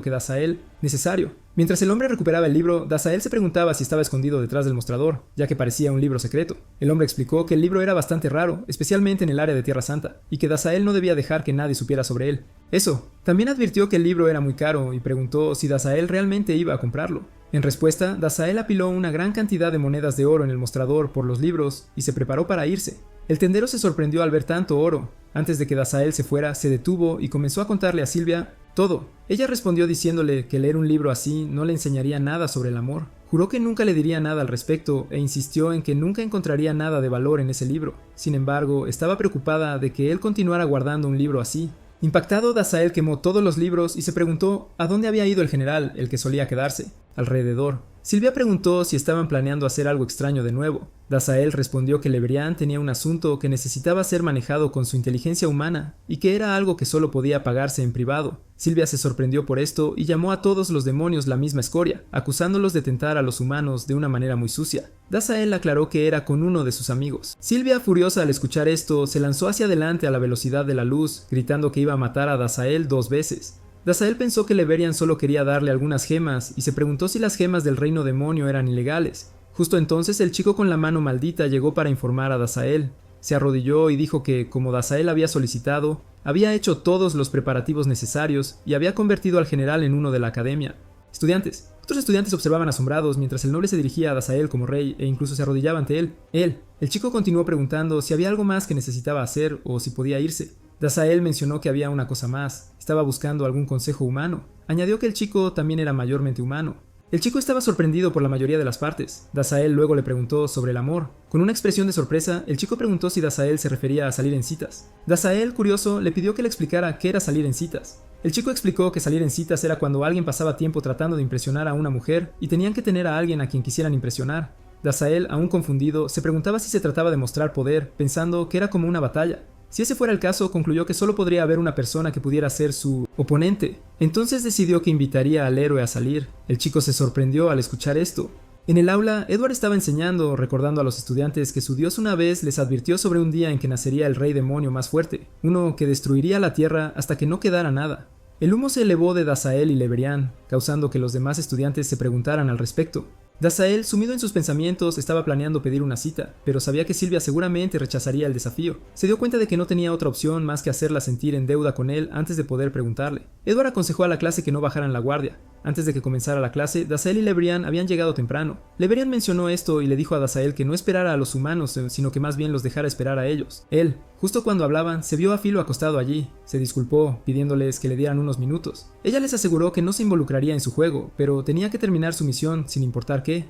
que Dazael necesario. Mientras el hombre recuperaba el libro, Dazael se preguntaba si estaba escondido detrás del mostrador, ya que parecía un libro secreto. El hombre explicó que el libro era bastante raro, especialmente en el área de Tierra Santa, y que Dazael no debía dejar que nadie supiera sobre él. Eso. También advirtió que el libro era muy caro y preguntó si Dazael realmente iba a comprarlo. En respuesta, Dazael apiló una gran cantidad de monedas de oro en el mostrador por los libros y se preparó para irse. El tendero se sorprendió al ver tanto oro. Antes de que Dazael se fuera, se detuvo y comenzó a contarle a Silvia todo. Ella respondió diciéndole que leer un libro así no le enseñaría nada sobre el amor. Juró que nunca le diría nada al respecto e insistió en que nunca encontraría nada de valor en ese libro. Sin embargo, estaba preocupada de que él continuara guardando un libro así. Impactado, Dazael quemó todos los libros y se preguntó a dónde había ido el general, el que solía quedarse. Alrededor. Silvia preguntó si estaban planeando hacer algo extraño de nuevo. Dazael respondió que Leverian tenía un asunto que necesitaba ser manejado con su inteligencia humana y que era algo que solo podía pagarse en privado. Silvia se sorprendió por esto y llamó a todos los demonios la misma escoria, acusándolos de tentar a los humanos de una manera muy sucia. Dazael aclaró que era con uno de sus amigos. Silvia, furiosa al escuchar esto, se lanzó hacia adelante a la velocidad de la luz, gritando que iba a matar a Dazael 2 veces. Dazael pensó que Leverian solo quería darle algunas gemas y se preguntó si las gemas del reino demonio eran ilegales. Justo entonces el chico con la mano maldita llegó para informar a Dazael. Se arrodilló y dijo que, como Dazael había solicitado, había hecho todos los preparativos necesarios y había convertido al general en uno de la academia. Estudiantes. Otros estudiantes observaban asombrados mientras el noble se dirigía a Dazael como rey e incluso se arrodillaba ante él. El chico continuó preguntando si había algo más que necesitaba hacer o si podía irse. Dazael mencionó que había una cosa más. Estaba buscando algún consejo humano. Añadió que el chico también era mayormente humano. El chico estaba sorprendido por la mayoría de las partes. Dazael luego le preguntó sobre el amor. Con una expresión de sorpresa, el chico preguntó si Dazael se refería a salir en citas. Dazael, curioso, le pidió que le explicara qué era salir en citas. El chico explicó que salir en citas era cuando alguien pasaba tiempo tratando de impresionar a una mujer y tenían que tener a alguien a quien quisieran impresionar. Dazael, aún confundido, se preguntaba si se trataba de mostrar poder, pensando que era como una batalla. Si ese fuera el caso, concluyó que solo podría haber una persona que pudiera ser su oponente. Entonces decidió que invitaría al héroe a salir. El chico se sorprendió al escuchar esto. En el aula, Edward estaba enseñando, recordando a los estudiantes que su dios una vez les advirtió sobre un día en que nacería el rey demonio más fuerte, uno que destruiría la tierra hasta que no quedara nada. El humo se elevó de Dazael y Leberian, causando que los demás estudiantes se preguntaran al respecto. Dazael, sumido en sus pensamientos, estaba planeando pedir una cita, pero sabía que Sylvia seguramente rechazaría el desafío. Se dio cuenta de que no tenía otra opción más que hacerla sentir en deuda con él antes de poder preguntarle. Edward aconsejó a la clase que no bajaran la guardia. Antes de que comenzara la clase, Dazael y Leberian habían llegado temprano. Leberian mencionó esto y le dijo a Dazael que no esperara a los humanos, sino que más bien los dejara esperar a ellos. Él, justo cuando hablaban, se vio a Philo acostado allí. Se disculpó, pidiéndoles que le dieran unos minutos. Ella les aseguró que no se involucraría en su juego, pero tenía que terminar su misión sin importar qué.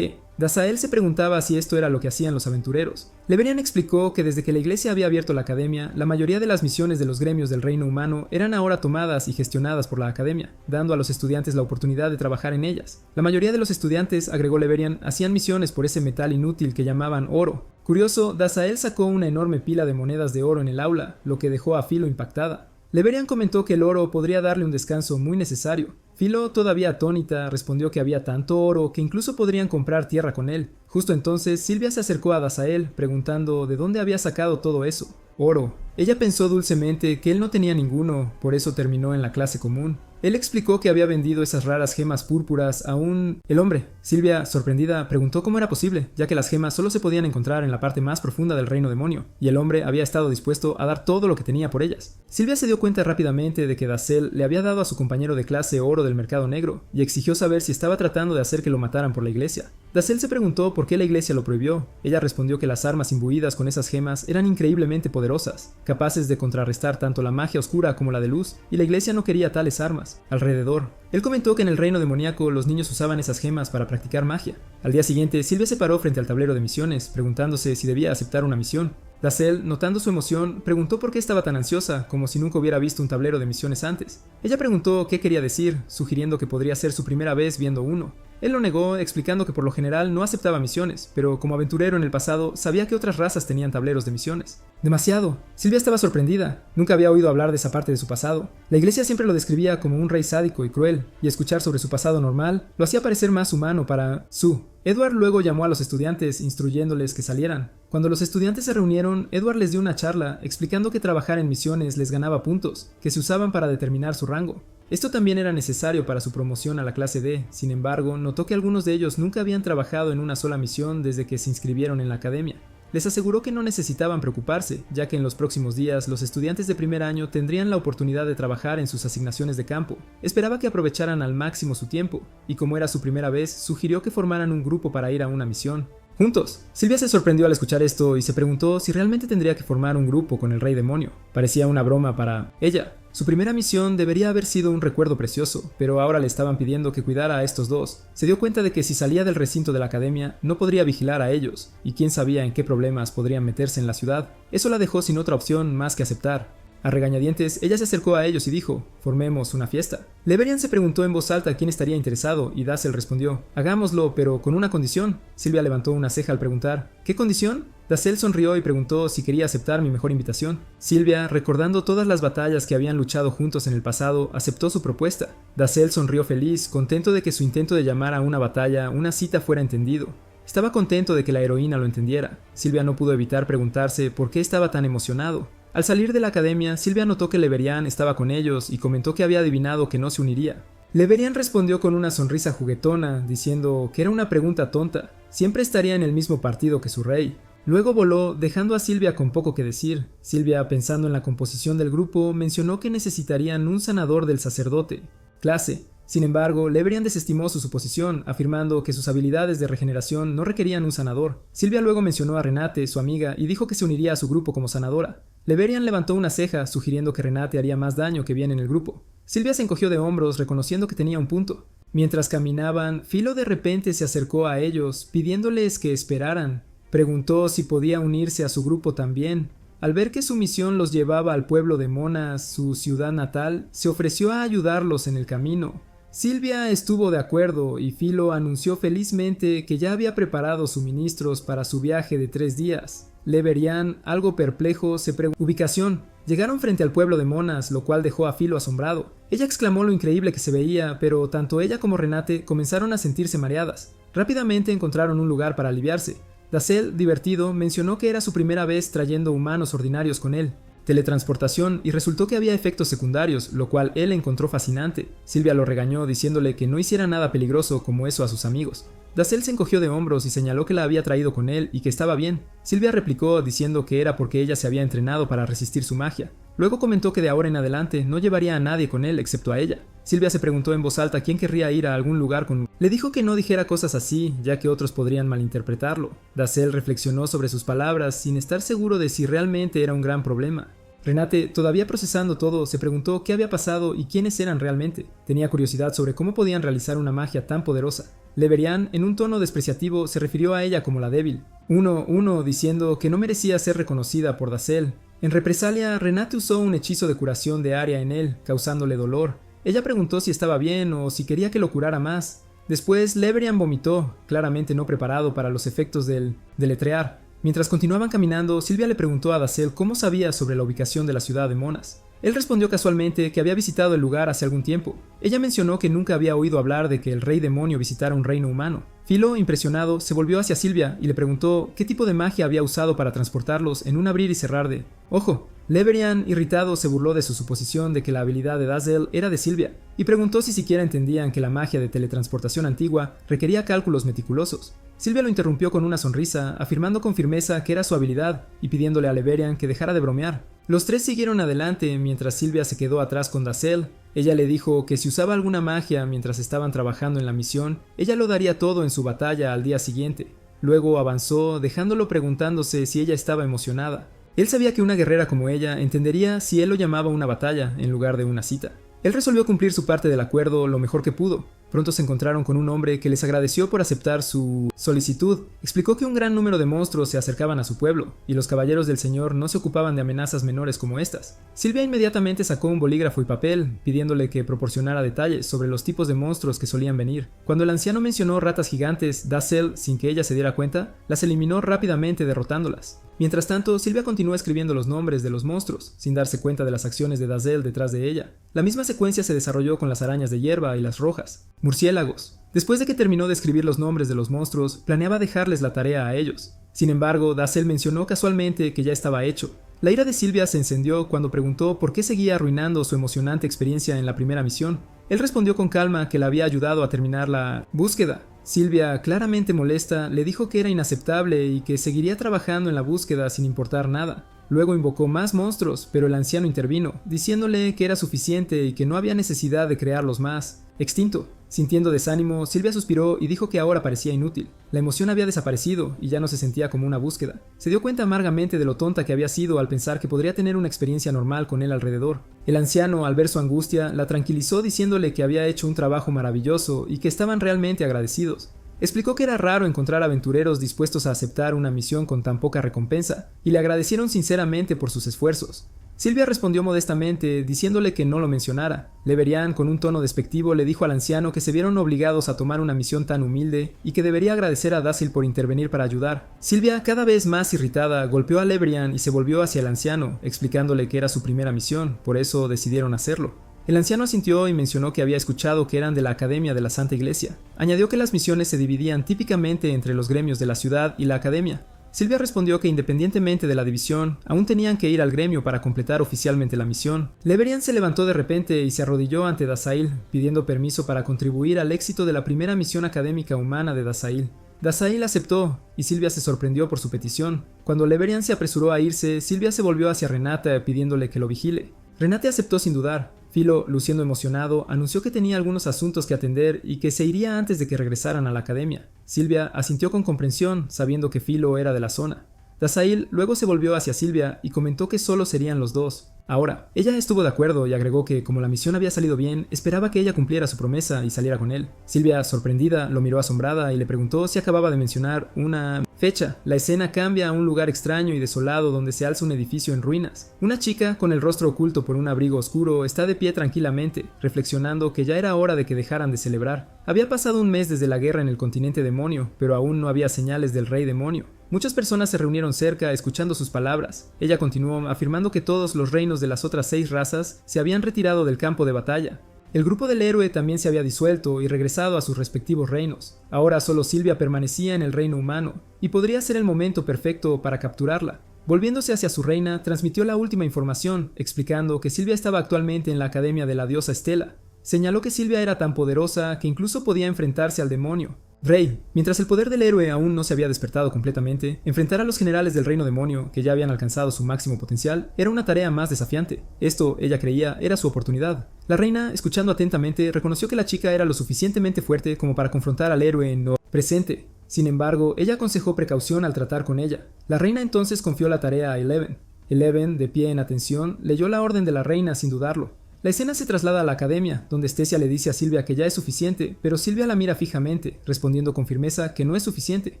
Dazael se preguntaba si esto era lo que hacían los aventureros. Leberian explicó que desde que la iglesia había abierto la academia, la mayoría de las misiones de los gremios del reino humano eran ahora tomadas y gestionadas por la academia, dando a los estudiantes la oportunidad de trabajar en ellas. La mayoría de los estudiantes, agregó Leberian, hacían misiones por ese metal inútil que llamaban oro. Curioso, Dazael sacó una enorme pila de monedas de oro en el aula, lo que dejó a Philo impactada. Leberian comentó que el oro podría darle un descanso muy necesario. Philo, todavía atónita, respondió que había tanto oro que incluso podrían comprar tierra con él. Justo entonces, Sylvia se acercó a Dazael, preguntando de dónde había sacado todo eso. Oro. Ella pensó dulcemente que él no tenía ninguno, por eso terminó en la clase común. Él explicó que había vendido esas raras gemas púrpuras a el hombre. Sylvia, sorprendida, preguntó cómo era posible, ya que las gemas solo se podían encontrar en la parte más profunda del reino demonio, y el hombre había estado dispuesto a dar todo lo que tenía por ellas. Sylvia se dio cuenta rápidamente de que Dazael le había dado a su compañero de clase oro del mercado negro, y exigió saber si estaba tratando de hacer que lo mataran por la iglesia. Dazael se preguntó por qué la iglesia lo prohibió. Ella respondió que las armas imbuidas con esas gemas eran increíblemente poderosas, capaces de contrarrestar tanto la magia oscura como la de luz, y la iglesia no quería tales armas alrededor. Él comentó que en el reino demoníaco los niños usaban esas gemas para practicar magia. Al día siguiente, Sylvia se paró frente al tablero de misiones, preguntándose si debía aceptar una misión. Dazael, notando su emoción, preguntó por qué estaba tan ansiosa, como si nunca hubiera visto un tablero de misiones antes. Ella preguntó qué quería decir, sugiriendo que podría ser su primera vez viendo uno. Él lo negó, explicando que por lo general no aceptaba misiones, pero como aventurero en el pasado sabía que otras razas tenían tableros de misiones. ¡Demasiado! Sylvia estaba sorprendida. Nunca había oído hablar de esa parte de su pasado. La iglesia siempre lo describía como un rey sádico y cruel, y escuchar sobre su pasado normal lo hacía parecer más humano para Sue. Edward luego llamó a los estudiantes, instruyéndoles que salieran. Cuando los estudiantes se reunieron, Edward les dio una charla, explicando que trabajar en misiones les ganaba puntos, que se usaban para determinar su rango. Esto también era necesario para su promoción a la clase D, sin embargo, notó que algunos de ellos nunca habían trabajado en una sola misión desde que se inscribieron en la academia. Les aseguró que no necesitaban preocuparse, ya que en los próximos días los estudiantes de primer año tendrían la oportunidad de trabajar en sus asignaciones de campo. Esperaba que aprovecharan al máximo su tiempo, y como era su primera vez, sugirió que formaran un grupo para ir a una misión. Juntos. Sylvia se sorprendió al escuchar esto y se preguntó si realmente tendría que formar un grupo con el rey demonio. Parecía una broma para ella. Su primera misión debería haber sido un recuerdo precioso, pero ahora le estaban pidiendo que cuidara a estos dos. Se dio cuenta de que si salía del recinto de la academia, no podría vigilar a ellos, y quién sabía en qué problemas podrían meterse en la ciudad. Eso la dejó sin otra opción más que aceptar. A regañadientes, ella se acercó a ellos y dijo, «Formemos una fiesta». Leberian se preguntó en voz alta quién estaría interesado, y Dazael respondió, «Hagámoslo, pero con una condición». Sylvia levantó una ceja al preguntar, «¿Qué condición?». Dazael sonrió y preguntó si quería aceptar mi mejor invitación. Sylvia, recordando todas las batallas que habían luchado juntos en el pasado, aceptó su propuesta. Dazael sonrió feliz, contento de que su intento de llamar a una batalla una cita fuera entendido. Estaba contento de que la heroína lo entendiera. Sylvia no pudo evitar preguntarse por qué estaba tan emocionado. Al salir de la academia, Sylvia notó que Leberian estaba con ellos y comentó que había adivinado que no se uniría. Leberian respondió con una sonrisa juguetona, diciendo que era una pregunta tonta. Siempre estaría en el mismo partido que su rey. Luego voló, dejando a Sylvia con poco que decir. Sylvia, pensando en la composición del grupo, mencionó que necesitarían un sanador del sacerdote. Clase. Sin embargo, Leberian desestimó su suposición, afirmando que sus habilidades de regeneración no requerían un sanador. Sylvia luego mencionó a Renate, su amiga, y dijo que se uniría a su grupo como sanadora. Leberian levantó una ceja, sugiriendo que Renate haría más daño que bien en el grupo. Sylvia se encogió de hombros, reconociendo que tenía un punto. Mientras caminaban, Filo de repente se acercó a ellos, pidiéndoles que esperaran. Preguntó si podía unirse a su grupo también. Al ver que su misión los llevaba al pueblo de Monas, su ciudad natal, se ofreció a ayudarlos en el camino. Sylvia estuvo de acuerdo y Filo anunció felizmente que ya había preparado suministros para su viaje de 3 días. Leverian, algo perplejo, se preguntó ubicación. Llegaron frente al pueblo de Monas, lo cual dejó a Filo asombrado. Ella exclamó lo increíble que se veía, pero tanto ella como Renate comenzaron a sentirse mareadas. Rápidamente encontraron un lugar para aliviarse. Dassel, divertido, mencionó que era su primera vez trayendo humanos ordinarios con él. Teletransportación, y resultó que había efectos secundarios, lo cual él encontró fascinante. Sylvia lo regañó diciéndole que no hiciera nada peligroso como eso a sus amigos. Dassel se encogió de hombros y señaló que la había traído con él y que estaba bien. Sylvia replicó diciendo que era porque ella se había entrenado para resistir su magia. Luego comentó que de ahora en adelante no llevaría a nadie con él excepto a ella. Sylvia se preguntó en voz alta quién querría ir a algún lugar con... Le dijo que no dijera cosas así, ya que otros podrían malinterpretarlo. Dassel reflexionó sobre sus palabras sin estar seguro de si realmente era un gran problema. Renate, todavía procesando todo, se preguntó qué había pasado y quiénes eran realmente. Tenía curiosidad sobre cómo podían realizar una magia tan poderosa. Leverian, en un tono despreciativo, se refirió a ella como la débil. Uno diciendo que no merecía ser reconocida por Dassel. En represalia, Renate usó un hechizo de curación de área en él, causándole dolor. Ella preguntó si estaba bien o si quería que lo curara más. Después, Leverian vomitó, claramente no preparado para los efectos del deletrear. Mientras continuaban caminando, Sylvia le preguntó a Dassel cómo sabía sobre la ubicación de la ciudad de Monas. Él respondió casualmente que había visitado el lugar hace algún tiempo. Ella mencionó que nunca había oído hablar de que el rey demonio visitara un reino humano. Filo, impresionado, se volvió hacia Sylvia y le preguntó qué tipo de magia había usado para transportarlos en un abrir y cerrar de ojo. Leverian, irritado, se burló de su suposición de que la habilidad de Dassel era de Sylvia, y preguntó si siquiera entendían que la magia de teletransportación antigua requería cálculos meticulosos. Sylvia lo interrumpió con una sonrisa, afirmando con firmeza que era su habilidad, y pidiéndole a Leverian que dejara de bromear. Los tres siguieron adelante mientras Sylvia se quedó atrás con Dassel. Ella le dijo que si usaba alguna magia mientras estaban trabajando en la misión, ella lo daría todo en su batalla al día siguiente. Luego avanzó, dejándolo preguntándose si ella estaba emocionada. Él sabía que una guerrera como ella entendería si él lo llamaba una batalla en lugar de una cita. Él resolvió cumplir su parte del acuerdo lo mejor que pudo. Pronto se encontraron con un hombre que les agradeció por aceptar su solicitud. Explicó que un gran número de monstruos se acercaban a su pueblo, y los caballeros del señor no se ocupaban de amenazas menores como estas. Sylvia inmediatamente sacó un bolígrafo y papel, pidiéndole que proporcionara detalles sobre los tipos de monstruos que solían venir. Cuando el anciano mencionó ratas gigantes, Dassel, sin que ella se diera cuenta, las eliminó rápidamente derrotándolas. Mientras tanto, Sylvia continuó escribiendo los nombres de los monstruos, sin darse cuenta de las acciones de Dassel detrás de ella. La misma secuencia se desarrolló con las arañas de hierba y las rojas. Murciélagos. Después de que terminó de escribir los nombres de los monstruos, planeaba dejarles la tarea a ellos. Sin embargo, Dassel mencionó casualmente que ya estaba hecho. La ira de Sylvia se encendió cuando preguntó por qué seguía arruinando su emocionante experiencia en la primera misión. Él respondió con calma que la había ayudado a terminar la búsqueda. Sylvia, claramente molesta, le dijo que era inaceptable y que seguiría trabajando en la búsqueda sin importar nada. Luego invocó más monstruos, pero el anciano intervino, diciéndole que era suficiente y que no había necesidad de crearlos más. Extinto. Sintiendo desánimo, Sylvia suspiró y dijo que ahora parecía inútil. La emoción había desaparecido y ya no se sentía como una búsqueda. Se dio cuenta amargamente de lo tonta que había sido al pensar que podría tener una experiencia normal con él alrededor. El anciano, al ver su angustia, la tranquilizó diciéndole que había hecho un trabajo maravilloso y que estaban realmente agradecidos. Explicó que era raro encontrar aventureros dispuestos a aceptar una misión con tan poca recompensa, y le agradecieron sinceramente por sus esfuerzos. Sylvia respondió modestamente, diciéndole que no lo mencionara. Leverian, con un tono despectivo, le dijo al anciano que se vieron obligados a tomar una misión tan humilde y que debería agradecer a Dassel por intervenir para ayudar. Sylvia, cada vez más irritada, golpeó a Leverian y se volvió hacia el anciano, explicándole que era su primera misión, por eso decidieron hacerlo. El anciano asintió y mencionó que había escuchado que eran de la Academia de la Santa Iglesia. Añadió que las misiones se dividían típicamente entre los gremios de la ciudad y la academia. Sylvia respondió que independientemente de la división, aún tenían que ir al gremio para completar oficialmente la misión. Leverian se levantó de repente y se arrodilló ante Dasail, pidiendo permiso para contribuir al éxito de la primera misión académica humana de Dasail. Dasail aceptó, y Sylvia se sorprendió por su petición. Cuando Leverian se apresuró a irse, Sylvia se volvió hacia Renate pidiéndole que lo vigile. Renate aceptó sin dudar. Filo, luciendo emocionado, anunció que tenía algunos asuntos que atender y que se iría antes de que regresaran a la academia. Sylvia asintió con comprensión, sabiendo que Filo era de la zona. Dasail luego se volvió hacia Sylvia y comentó que solo serían los dos. Ahora, ella estuvo de acuerdo y agregó que, como la misión había salido bien, esperaba que ella cumpliera su promesa y saliera con él. Sylvia, sorprendida, lo miró asombrada y le preguntó si acababa de mencionar una fecha. La escena cambia a un lugar extraño y desolado donde se alza un edificio en ruinas. Una chica, con el rostro oculto por un abrigo oscuro, está de pie tranquilamente, reflexionando que ya era hora de que dejaran de celebrar. Había pasado un mes desde la guerra en el continente demonio, pero aún no había señales del rey demonio. Muchas personas se reunieron cerca escuchando sus palabras. Ella continuó afirmando que todos los reinos de las otras 6 razas se habían retirado del campo de batalla. El grupo del héroe también se había disuelto y regresado a sus respectivos reinos. Ahora solo Sylvia permanecía en el reino humano, y podría ser el momento perfecto para capturarla. Volviéndose hacia su reina, transmitió la última información, explicando que Sylvia estaba actualmente en la academia de la diosa Estela. Señaló que Sylvia era tan poderosa que incluso podía enfrentarse al demonio. Rey, mientras el poder del héroe aún no se había despertado completamente, enfrentar a los generales del reino demonio, que ya habían alcanzado su máximo potencial, era una tarea más desafiante. Esto, ella creía, era su oportunidad. La reina, escuchando atentamente, reconoció que la chica era lo suficientemente fuerte como para confrontar al héroe en lo presente. Sin embargo, ella aconsejó precaución al tratar con ella. La reina entonces confió la tarea a Eleven. Eleven, de pie en atención, leyó la orden de la reina sin dudarlo. La escena se traslada a la academia, donde Stacia le dice a Sylvia que ya es suficiente, pero Sylvia la mira fijamente, respondiendo con firmeza que no es suficiente.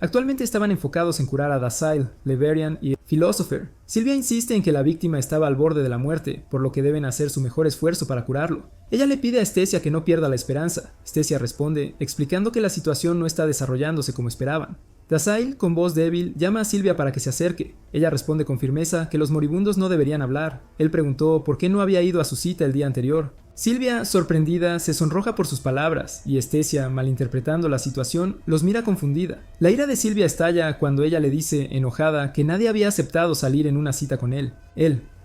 Actualmente estaban enfocados en curar a Dasail, Leverian y Philosopher. Sylvia insiste en que la víctima estaba al borde de la muerte, por lo que deben hacer su mejor esfuerzo para curarlo. Ella le pide a Stacia que no pierda la esperanza. Stacia responde, explicando que la situación no está desarrollándose como esperaban. Dasail, con voz débil, llama a Sylvia para que se acerque. Ella responde con firmeza que los moribundos no deberían hablar. Él preguntó por qué no había ido a su cita el día anterior. Sylvia, sorprendida, se sonroja por sus palabras, y Stacia, malinterpretando la situación, los mira confundida. La ira de Sylvia estalla cuando ella le dice, enojada, que nadie había aceptado salir en una cita con él.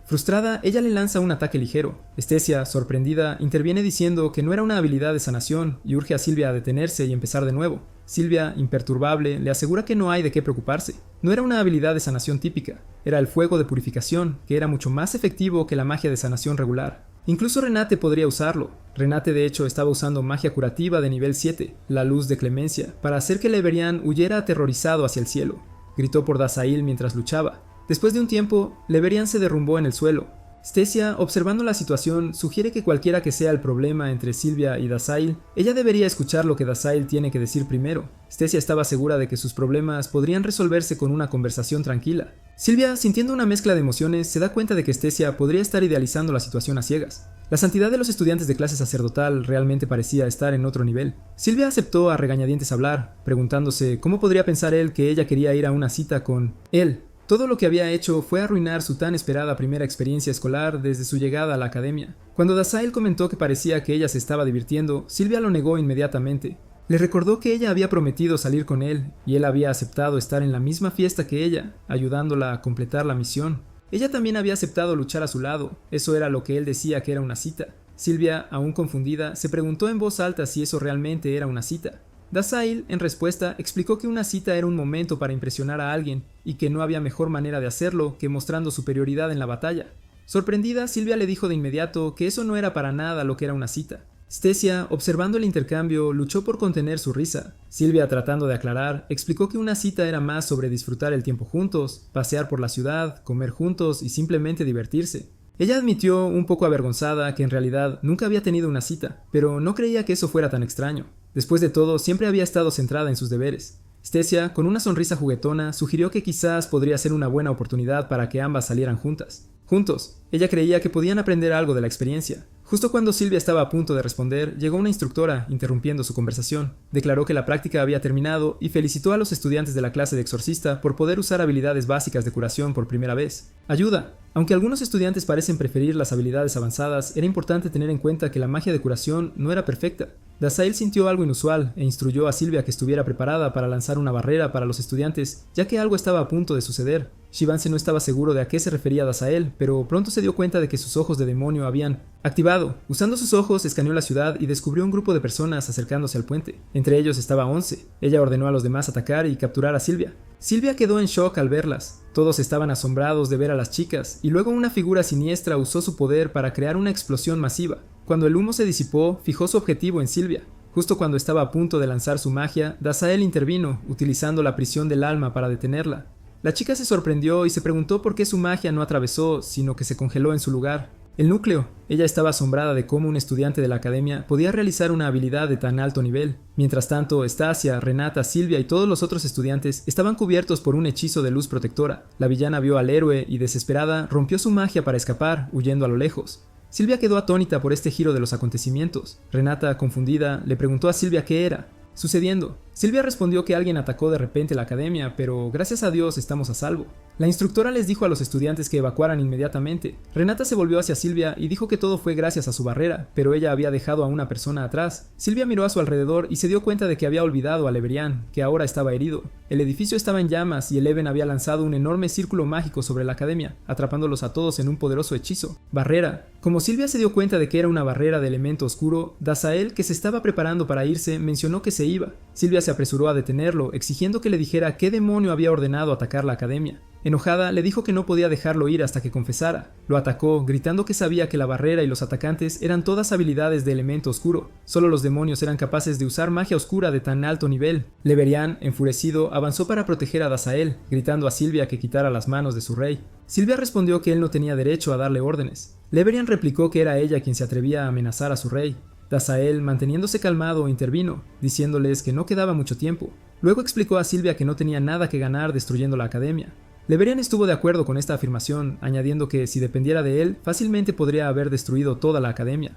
Frustrada, ella le lanza un ataque ligero. Stacia, sorprendida, interviene diciendo que no era una habilidad de sanación y urge a Sylvia a detenerse y empezar de nuevo. Sylvia, imperturbable, le asegura que no hay de qué preocuparse. No era una habilidad de sanación típica, era el fuego de purificación, que era mucho más efectivo que la magia de sanación regular. Incluso Renate podría usarlo. Renate de hecho estaba usando magia curativa de nivel 7, la luz de clemencia, para hacer que Leverian huyera aterrorizado hacia el cielo. Gritó por Dasail mientras luchaba. Después de un tiempo, Leverian se derrumbó en el suelo. Stacia, observando la situación, sugiere que cualquiera que sea el problema entre Sylvia y Dasail, ella debería escuchar lo que Dasail tiene que decir primero. Stacia estaba segura de que sus problemas podrían resolverse con una conversación tranquila. Sylvia, sintiendo una mezcla de emociones, se da cuenta de que Stacia podría estar idealizando la situación a ciegas. La santidad de los estudiantes de clase sacerdotal realmente parecía estar en otro nivel. Sylvia aceptó a regañadientes hablar, preguntándose cómo podría pensar él que ella quería ir a una cita con él. Todo lo que había hecho fue arruinar su tan esperada primera experiencia escolar desde su llegada a la academia. Cuando Dasail comentó que parecía que ella se estaba divirtiendo, Sylvia lo negó inmediatamente. Le recordó que ella había prometido salir con él, y él había aceptado estar en la misma fiesta que ella, ayudándola a completar la misión. Ella también había aceptado luchar a su lado, eso era lo que él decía que era una cita. Sylvia, aún confundida, se preguntó en voz alta si eso realmente era una cita. Dasail, en respuesta, explicó que una cita era un momento para impresionar a alguien y que no había mejor manera de hacerlo que mostrando superioridad en la batalla. Sorprendida, Sylvia le dijo de inmediato que eso no era para nada lo que era una cita. Stacia, observando el intercambio, luchó por contener su risa. Sylvia, tratando de aclarar, explicó que una cita era más sobre disfrutar el tiempo juntos, pasear por la ciudad, comer juntos y simplemente divertirse. Ella admitió, un poco avergonzada, que en realidad nunca había tenido una cita, pero no creía que eso fuera tan extraño. Después de todo, siempre había estado centrada en sus deberes. Stacia, con una sonrisa juguetona, sugirió que quizás podría ser una buena oportunidad para que ambas salieran juntas. Juntos, ella creía que podían aprender algo de la experiencia. Justo cuando Sylvia estaba a punto de responder, llegó una instructora, interrumpiendo su conversación. Declaró que la práctica había terminado y felicitó a los estudiantes de la clase de exorcista por poder usar habilidades básicas de curación por primera vez. Ayuda. Aunque algunos estudiantes parecen preferir las habilidades avanzadas, era importante tener en cuenta que la magia de curación no era perfecta. Dasail sintió algo inusual e instruyó a Sylvia que estuviera preparada para lanzar una barrera para los estudiantes, ya que algo estaba a punto de suceder. Shivance no estaba seguro de a qué se refería Dasail, pero pronto se dio cuenta de que sus ojos de demonio habían activado. Usando sus ojos, escaneó la ciudad y descubrió un grupo de personas acercándose al puente. Entre ellos estaba Once. Ella ordenó a los demás atacar y capturar a Sylvia. Sylvia quedó en shock al verlas. Todos estaban asombrados de ver a las chicas, y luego una figura siniestra usó su poder para crear una explosión masiva. Cuando el humo se disipó, fijó su objetivo en Sylvia. Justo cuando estaba a punto de lanzar su magia, Dasail intervino, utilizando la prisión del alma para detenerla. La chica se sorprendió y se preguntó por qué su magia no atravesó, sino que se congeló en su lugar. El núcleo. Ella estaba asombrada de cómo un estudiante de la academia podía realizar una habilidad de tan alto nivel. Mientras tanto, Stasia, Renata, Silvia y todos los otros estudiantes estaban cubiertos por un hechizo de luz protectora. La villana vio al héroe y, desesperada, rompió su magia para escapar, huyendo a lo lejos. Silvia quedó atónita por este giro de los acontecimientos. Renata, confundida, le preguntó a Silvia qué era sucediendo. Silvia respondió que alguien atacó de repente la academia, pero gracias a Dios estamos a salvo. La instructora les dijo a los estudiantes que evacuaran inmediatamente. Renata se volvió hacia Silvia y dijo que todo fue gracias a su barrera, pero ella había dejado a una persona atrás. Silvia miró a su alrededor y se dio cuenta de que había olvidado a Leverian, que ahora estaba herido. El edificio estaba en llamas y Eleven había lanzado un enorme círculo mágico sobre la academia, atrapándolos a todos en un poderoso hechizo. Barrera. Como Silvia se dio cuenta de que era una barrera de elemento oscuro, Dazael, que se estaba preparando para irse, mencionó que se iba. Silvia se apresuró a detenerlo, exigiendo que le dijera qué demonio había ordenado atacar la academia. Enojada, le dijo que no podía dejarlo ir hasta que confesara. Lo atacó, gritando que sabía que la barrera y los atacantes eran todas habilidades de elemento oscuro. Solo los demonios eran capaces de usar magia oscura de tan alto nivel. Leverian, enfurecido, avanzó para proteger a Dazael, gritando a Silvia que quitara las manos de su rey. Silvia respondió que él no tenía derecho a darle órdenes. Leverian replicó que era ella quien se atrevía a amenazar a su rey. Dazael, manteniéndose calmado, intervino, diciéndoles que no quedaba mucho tiempo. Luego explicó a Silvia que no tenía nada que ganar destruyendo la academia. Leverian estuvo de acuerdo con esta afirmación, añadiendo que si dependiera de él, fácilmente podría haber destruido toda la academia.